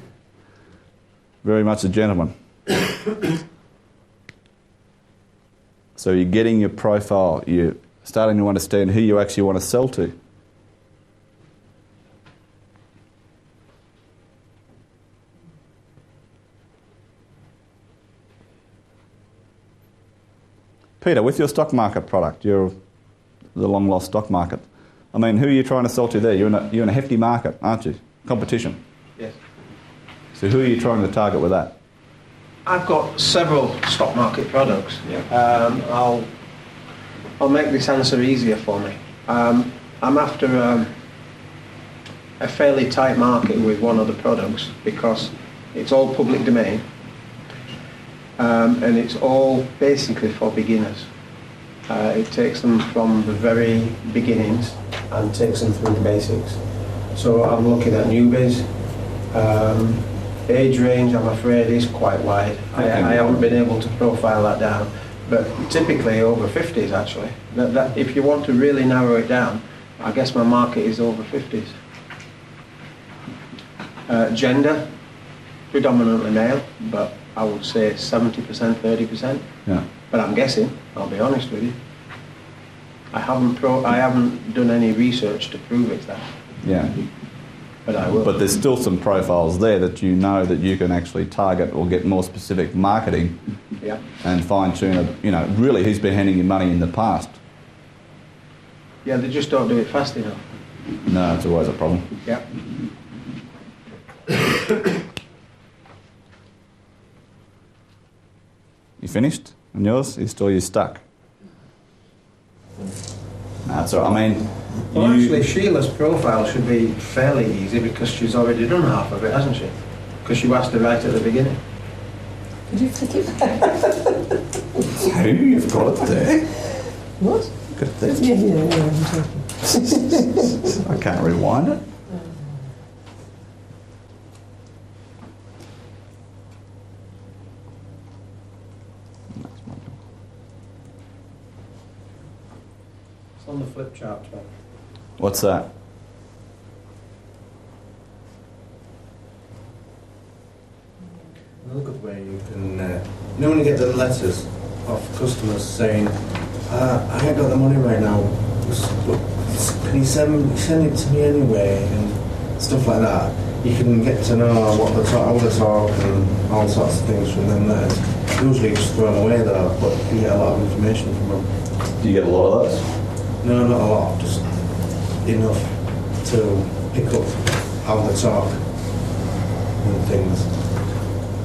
Very much a gentleman. So you're getting your profile. You're starting to understand who you actually want to sell to. Peter, with your stock market product, you're the long lost stock market. I mean, who are you trying to sell to there? You're in a hefty market, aren't you? Competition. Yes. So who are you trying to target with that? I've got several stock market products. Yeah. I'll make this answer easier for me. I'm after a fairly tight market with one of the products because it's all public domain and it's all basically for beginners. It takes them from the very beginnings and takes them through the basics. So I'm looking at newbies. Age range, I'm afraid, is quite wide. I haven't been able to profile that down, but typically over 50s actually. That if you want to really narrow it down, I guess my market is over 50s. Gender, predominantly male, but I would say 70%, 30%. Yeah. But I'm guessing, I'll be honest with you. I haven't done any research to prove it's that. Yeah. But I will. But there's still some profiles there that you know that you can actually target or get more specific marketing. Yeah. And fine-tune, really who's been handing you money in the past. Yeah, they just don't do it fast enough. No, it's always a problem. Yeah. You finished on yours? You stuck? No, that's all right. I mean, Well, actually, Sheila's profile should be fairly easy because she's already done half of it, hasn't she? Because you asked her right at the beginning. Could you flick it? Who? You've got it there. What? Got it there. Yeah, I'm joking. I can't rewind it. It's on the flip chart, Tom. What's that? Another good way you can, when you get the letters of customers saying, I ain't got the money right now, can you send it to me anyway, and stuff like that. You can get to know what how they talk and all sorts of things from them letters. Usually just throw them away though, but you get a lot of information from them. Do you get a lot of those? No, not a lot, just enough to pick up how they talk and things.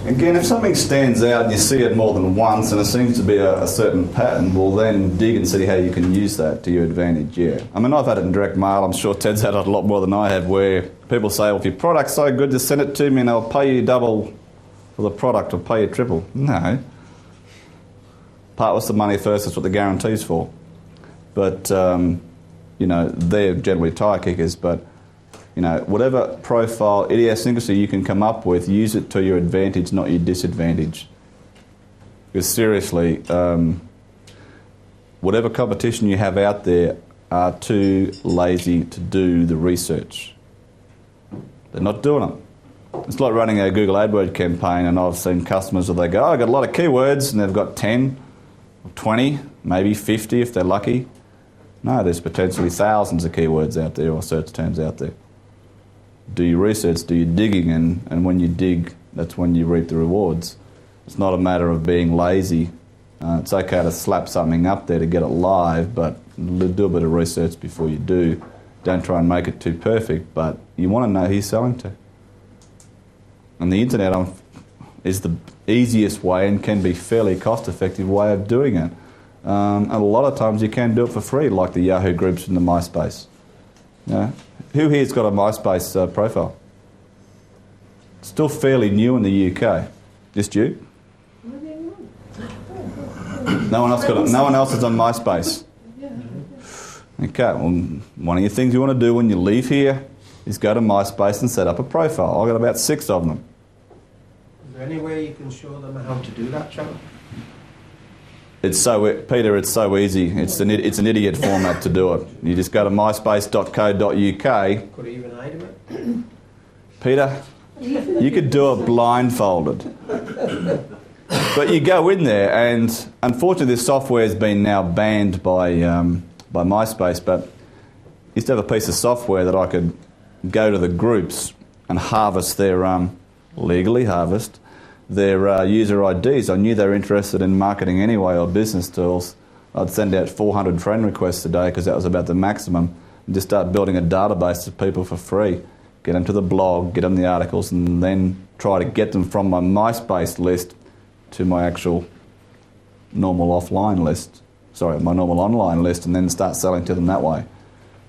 Again, if something stands out and you see it more than once and it seems to be a certain pattern, well then dig and see how you can use that to your advantage, yeah. I mean, I've had it in direct mail, I'm sure Ted's had it a lot more than I have, where people say, well, if your product's so good, just send it to me and I'll pay you double for the product or pay you triple. No. Part with the money first, that's what the guarantee's for. But, they're generally tire kickers, but whatever profile, idiosyncrasy you can come up with, use it to your advantage, not your disadvantage. Because seriously, whatever competition you have out there are too lazy to do the research. They're not doing it. It's like running a Google AdWords campaign, and I've seen customers where they go, I've got a lot of keywords, and they've got 10, or 20, maybe 50 if they're lucky. No, there's potentially thousands of keywords out there or search terms out there. Do your research, do your digging, and when you dig, that's when you reap the rewards. It's not a matter of being lazy. It's okay to slap something up there to get it live, but do a bit of research before you do. Don't try and make it too perfect, but you want to know who you're selling to. And the internet is the easiest way and can be fairly cost-effective way of doing it. And a lot of times you can do it for free, like the Yahoo groups and the MySpace. Who here's got a MySpace profile? Still fairly new in the UK. Just you? No one else got it. No one else is on MySpace. Okay, well, one of your things you want to do when you leave here is go to MySpace and set up a profile. I've got about 6 of them. Is there any way you can show them how to do that, Trevor? Peter, it's so easy. It's an idiot format to do it. You just go to myspace.co.uk. Could even hide it? Peter, you could do it blindfolded. But you go in there, and unfortunately this software has been now banned by MySpace, but I used to have a piece of software that I could go to the groups and harvest their, legally harvest, their user IDs. I knew they were interested in marketing anyway or business tools. I'd send out 400 friend requests a day because that was about the maximum, and just start building a database of people for free. Get them to the blog, get them the articles, and then try to get them from my MySpace list to my actual normal offline list. Sorry, my normal online list, and then start selling to them that way.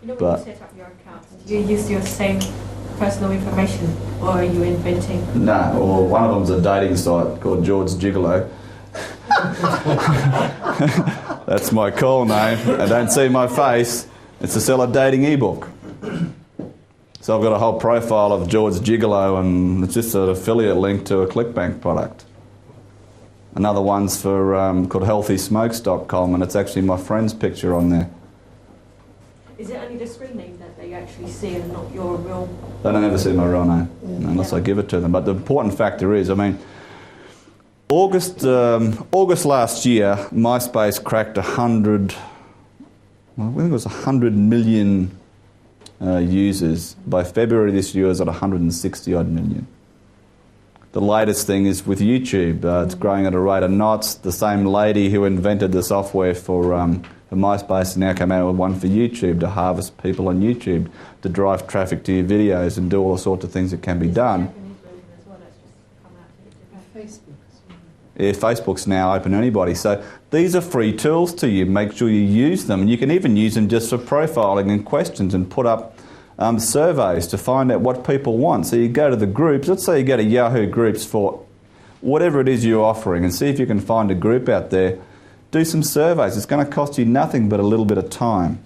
You know, when you set up your account, do you use your same personal information, or are you inventing? No, or one of them's a dating site called George Gigolo. That's my call name. I don't see my face. It's to sell a dating ebook. So I've got a whole profile of George Gigolo, and it's just an affiliate link to a ClickBank product. Another one's for called healthysmokes.com, and it's actually my friend's picture on there. Is it only the screen name that they actually see and not your real? They don't ever see my real name unless I give it to them. But the important factor is, I mean, August last year, MySpace cracked 100. Well, I think it was 100 million users. By February this year, it was at 160 odd million. The latest thing is with YouTube. It's growing at a rate of knots. The same lady who invented the software for MySpace now came out with one for YouTube to harvest people on YouTube, to drive traffic to your videos and do all the sorts of things that can be done. Yeah, Facebook's now open to anybody. So these are free tools to you. Make sure you use them. And you can even use them just for profiling and questions, and put up surveys to find out what people want. So you go to the groups. Let's say you go to Yahoo groups for whatever it is you're offering, and see if you can find a group out there. Do some surveys. It's going to cost you nothing but a little bit of time.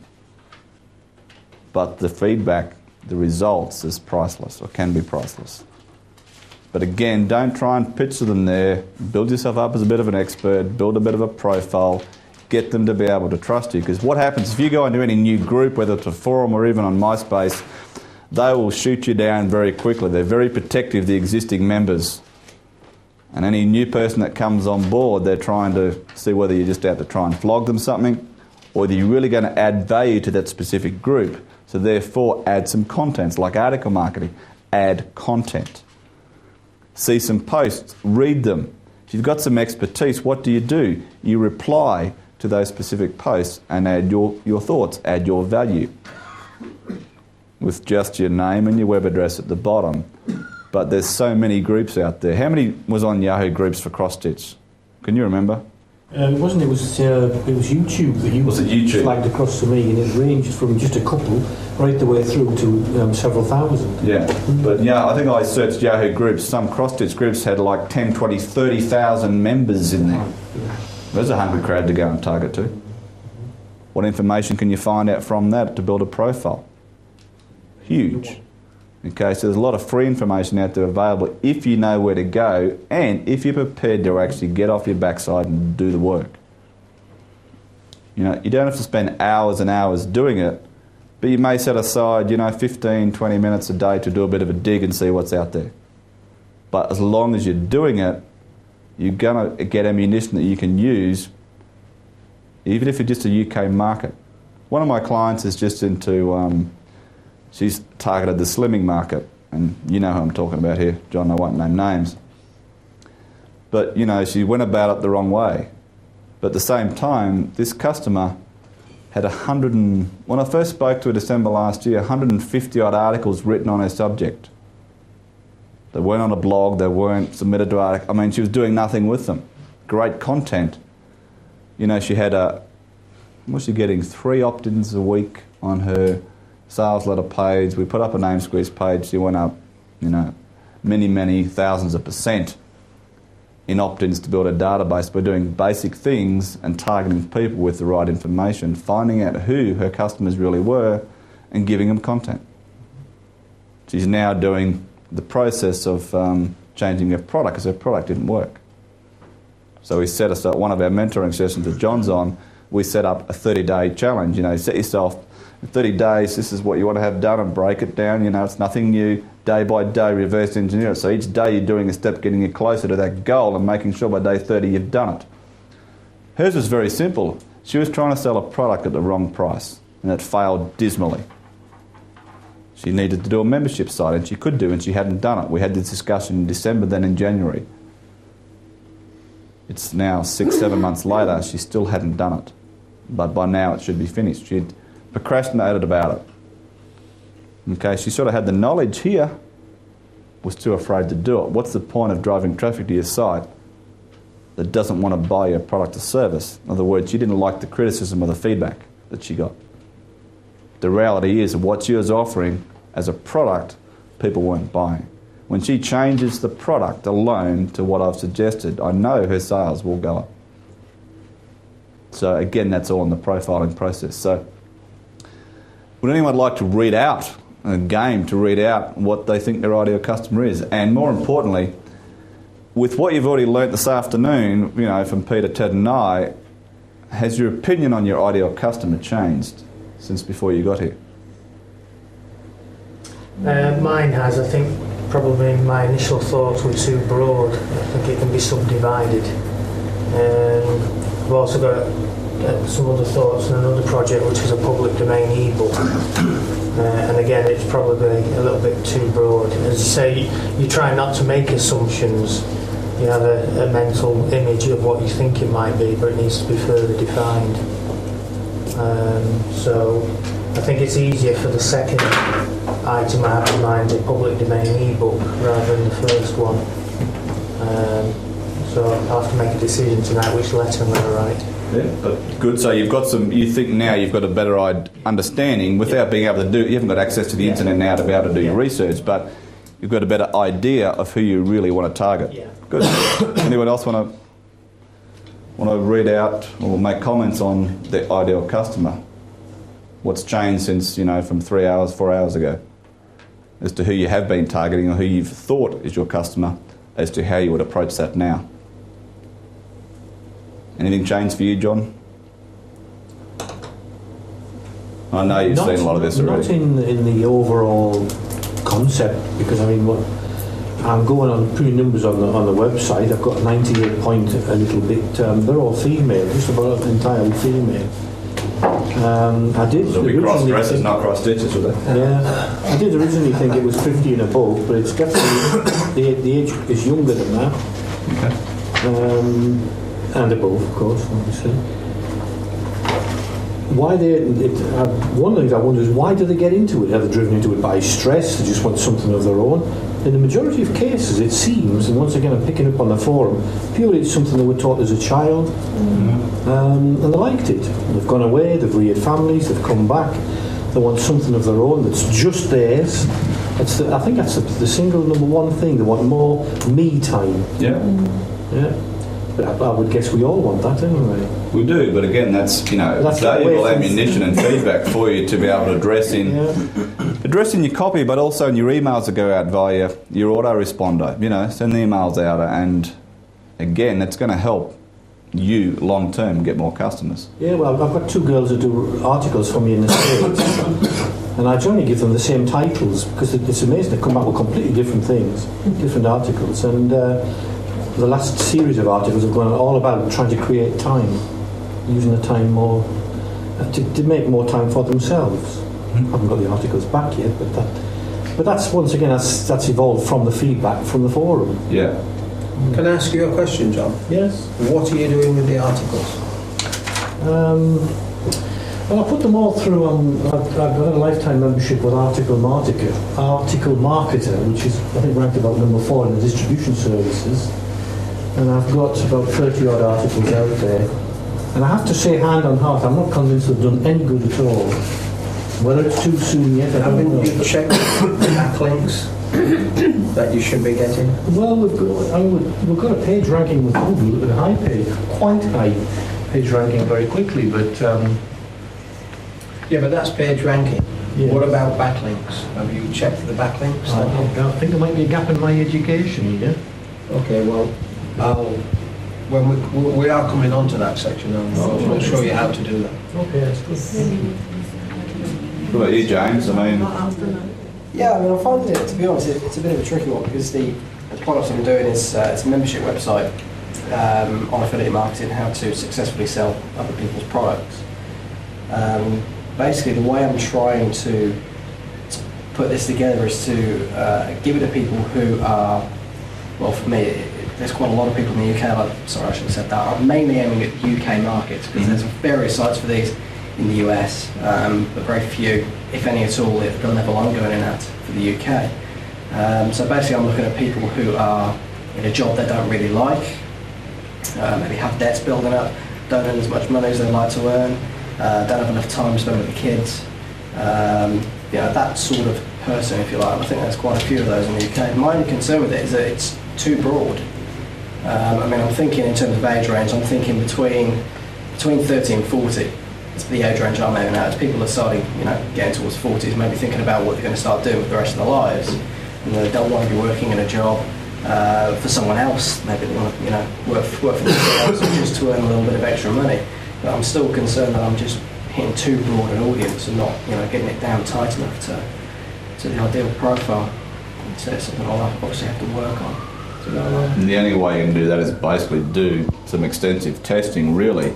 But the feedback, the results is priceless, or can be priceless. But again, don't try and pitch to them there. Build yourself up as a bit of an expert, build a bit of a profile, get them to be able to trust you. Because what happens if you go into any new group, whether it's a forum or even on MySpace, they will shoot you down very quickly. They're very protective of the existing members. And any new person that comes on board, they're trying to see whether you're just out to try and flog them something, or whether you're really going to add value to that specific group. So therefore, add some contents, like article marketing. Add content. See some posts, read them. If you've got some expertise, what do? You reply to those specific posts and add your thoughts, add your value, with just your name and your web address at the bottom. But there's so many groups out there. How many was on Yahoo groups for cross-stitch? Can you remember? It wasn't. It was YouTube that you flagged across to me, and it ranged from just a couple right the way through to several thousand. Yeah, but yeah, I think I searched Yahoo groups. Some cross-stitch groups had like 10, 20, 30,000 members in there. There's a hungry crowd to go and target to. What information can you find out from that to build a profile? Huge. Okay, so there's a lot of free information out there available if you know where to go, and if you're prepared to actually get off your backside and do the work. You know, you don't have to spend hours and hours doing it, but you may set aside, 15, 20 minutes a day to do a bit of a dig and see what's out there. But as long as you're doing it, you're going to get ammunition that you can use, even if it's just a UK market. One of my clients is just into... she's targeted the slimming market, and you know who I'm talking about here, John. I won't name names. But, she went about it the wrong way. But at the same time, this customer had when I first spoke to her December last year, 150 odd articles written on her subject. They weren't on a blog, they weren't submitted to articles. I mean, she was doing nothing with them. Great content. She had was she getting 3 opt-ins a week on her sales letter page. We put up a name squeeze page. She went up, many, many thousands of %. in opt-ins to build a database by doing basic things and targeting people with the right information, finding out who her customers really were and giving them content. She's now doing the process of changing her product because her product didn't work. So we set us up, one of our mentoring sessions that John's on, we set up a 30-day challenge. You know, set yourself 30 days, this is what you want to have done, and break it down. You know, it's nothing new. Day by day, reverse engineer it. So each day you're doing a step getting you closer to that goal and making sure by day 30 you've done it. Hers was very simple. She was trying to sell a product at the wrong price, and it failed dismally. She needed to do a membership site, and she could do, and she hadn't done it. We had this discussion in December, then in January. It's now 6-7 months later, she still hadn't done it. But by now it should be finished. She'd procrastinated about it. Okay, she sort of had the knowledge here, was too afraid to do it. What's the point of driving traffic to your site that doesn't want to buy your product or service? In other words, she didn't like the criticism or the feedback that she got. The reality is what she was offering as a product, people weren't buying. When she changes the product alone to what I've suggested, I know her sales will go up. So again, that's all in the profiling process. So would anyone like to read out a game to read out what they think their ideal customer is? And more importantly, with what you've already learnt this afternoon, you know, from Peter, Ted and I, has your opinion on your ideal customer changed since before you got here? Mine has. I think probably my initial thoughts were too broad. I think it can be subdivided. I've also got some other thoughts on another project which is a public domain ebook. And again, it's probably a little bit too broad. As you say, you try not to make assumptions. You have a mental image of what you think it might be, but it needs to be further defined. So I think it's easier for the second item I have in mind, the public domain ebook, rather than the first one. So I'll have to make a decision tonight which letter I'm going to write. Yeah, but good. So you've got some. You think now you've got a better understanding without being able to do. You haven't got access to the internet now to be able to do your research, but you've got a better idea of who you really want to target. Yeah. Good. Anyone else want to read out or make comments on the ideal customer? What's changed since, from 3 hours, 4 hours ago, as to who you have been targeting or who you've thought is your customer, as to how you would approach that now? Anything changed for you, John? I know you've seen a lot of this already. Not in the overall concept, because I'm going on putting numbers on the website. I've got 98 point a little bit. They're all female, just about entirely female. I did. There'll be cross dresses, not cross stitches, will there? Yeah, I did originally think it was 50 and above, but it's definitely the age is younger than that. Okay. And above, of course, obviously. One of the things I wonder is, why do they get into it? Are they driven into it by stress? They just want something of their own? In the majority of cases, it seems, and once again I'm picking up on the forum, purely it's something they were taught as a child, and they liked it. They've gone away, they've reared families, they've come back, they want something of their own that's just theirs. I think that's the single number one thing. They want more me time. Yeah. Yeah. But I would guess we all want that anyway. We do, but again, that's valuable ammunition and feedback for you to be able to address in your copy, but also in your emails that go out via your autoresponder. Send the emails out, and again, that's going to help you long term get more customers. Yeah, well, I've got two girls that do articles for me in the States, and I generally give them the same titles because it's amazing. They come back with completely different things, different articles, and. The last series of articles have gone all about trying to create time, using the time more, to make more time for themselves. I haven't got the articles back yet, but that's once again that's evolved from the feedback from the forum. Yeah. Can I ask you a question, John? Yes. What are you doing with the articles? Well, I put them all through. I've got a lifetime membership with Article Marketer, which is I think ranked about number 4 in the distribution services. And I've got about 30 odd articles out there. And I have to say, hand on heart, I'm not convinced they've done any good at all. Whether it's too soon yet, I don't know. Haven't you checked backlinks? that you should be getting? Well, we've got a page ranking with Google, quite high page ranking very quickly, but Yeah, but that's page ranking. Yeah. What about backlinks? Have you checked the backlinks? I think there might be a gap in my education, yeah? Okay, well, when we are coming on to that section, I'll show you how to do that. Okay, that's good. What about you, James? I mean, Yeah, I mean, I'm finding it, to be honest, it's a bit of a tricky one because the products I'm doing is it's a membership website on affiliate marketing, how to successfully sell other people's products. Basically, the way I'm trying to put this together is to give it to people who are, well, for me, there's quite a lot of people in the UK, sorry, I should have said that, I'm mainly aiming at UK markets because there's various sites for these in the US, but very few, if any at all, at the level I'm going in at for the UK. So basically I'm looking at people who are in a job they don't really like, maybe have debts building up, don't earn as much money as they'd like to earn, don't have enough time to spend with the kids, that sort of person, if you like. I think there's quite a few of those in the UK. My only concern with it is that it's too broad. I mean, I'm thinking in terms of age range, I'm thinking between 30 and 40. It's the age range I'm aiming at. As people are starting, getting towards 40s, maybe thinking about what they're going to start doing with the rest of their lives. And they don't want to be working in a job for someone else. Maybe they want to, work for themselves just to earn a little bit of extra money. But I'm still concerned that I'm just hitting too broad an audience and not, getting it down tight enough to the ideal profile. So it's something I'll obviously have to work on. and the only way you can do that is basically do some extensive testing, really,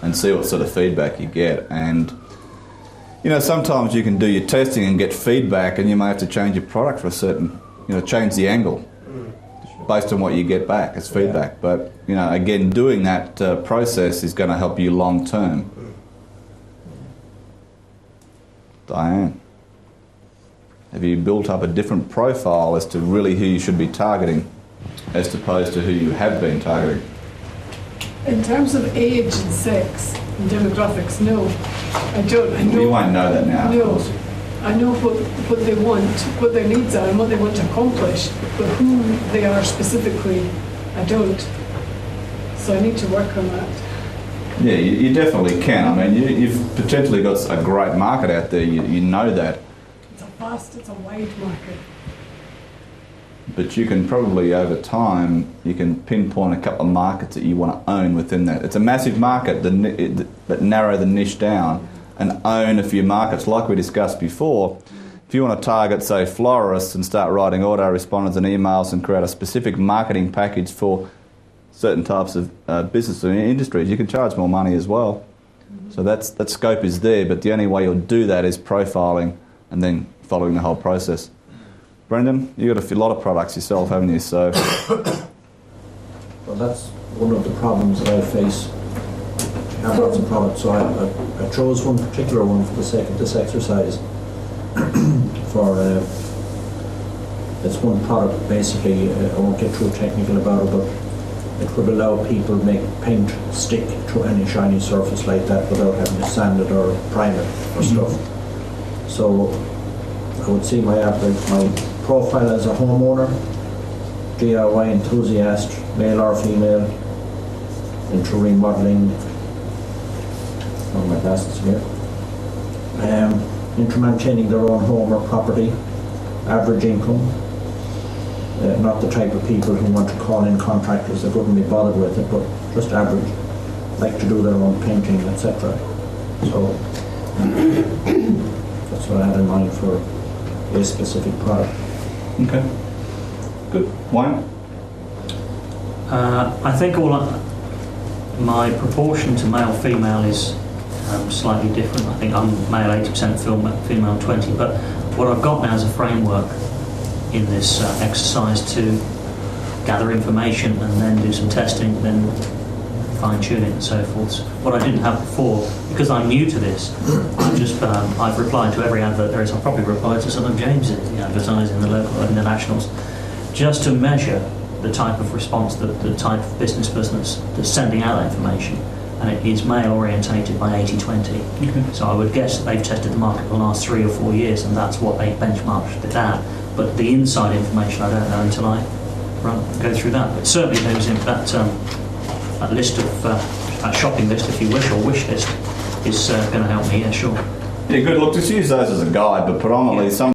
and see what sort of feedback you get. And sometimes you can do your testing and get feedback, and you may have to change your product for a certain, change the angle based on what you get back as feedback. Yeah. But again, doing that process is going to help you long term. Diane, have you built up a different profile as to really who you should be targeting, as opposed to who you have been targeting? In terms of age and sex and demographics, no. I don't. I know, You won't know that now, no. of course. I know what they want, what their needs are and what they want to accomplish, but who they are specifically, I don't. So I need to work on that. Yeah, you definitely can. I mean, you've potentially got a great market out there, you know that. It's a wide market. But you can probably, over time, you can pinpoint a couple of markets that you want to own within that. It's a massive market, but narrow the niche down and own a few markets. Like we discussed before, if you want to target, say, florists and start writing autoresponders and emails and create a specific marketing package for certain types of business and industries, you can charge more money as well. So that scope is there, but the only way you'll do that is profiling and then following the whole process. Brendan, you've got a lot of products yourself, haven't you? So, well, that's one of the problems that I face. I have lots of products, so I chose one particular one for the sake of this exercise. It's one product, basically. I won't get too technical about it, but it would allow people to make paint stick to any shiny surface like that without having to sand it or prime it or stuff. So I would see my profile as a homeowner, DIY enthusiast, male or female, into remodeling, on my glasses here, into maintaining their own home or property, average income, not the type of people who want to call in contractors that wouldn't be bothered with it, but just average, like to do their own painting, etc. So that's what I had in mind for a specific product. okay, good. Wayne? I think my proportion to male-female is slightly different. I think I'm male 80%, female 20%, but what I've got now is a framework in this exercise to gather information and then do some testing, then fine-tune it and so forth. So what I didn't have before, because I'm new to this, I've replied to every advert there is. I've probably replied to some of James's advertising, the local and the nationals, just to measure the type of response, the type of business person that's sending out that information. And it is male orientated by 80-20. So I would guess that they've tested the market for the last 3 or 4 years, and that's what they benchmarked it at. But the inside information I don't know until I go through that. But certainly those in that list of that shopping list, if you wish, or wish list, is going to help me. Yeah, sure. Yeah, good. Look, just use those as a guide, but predominantly some.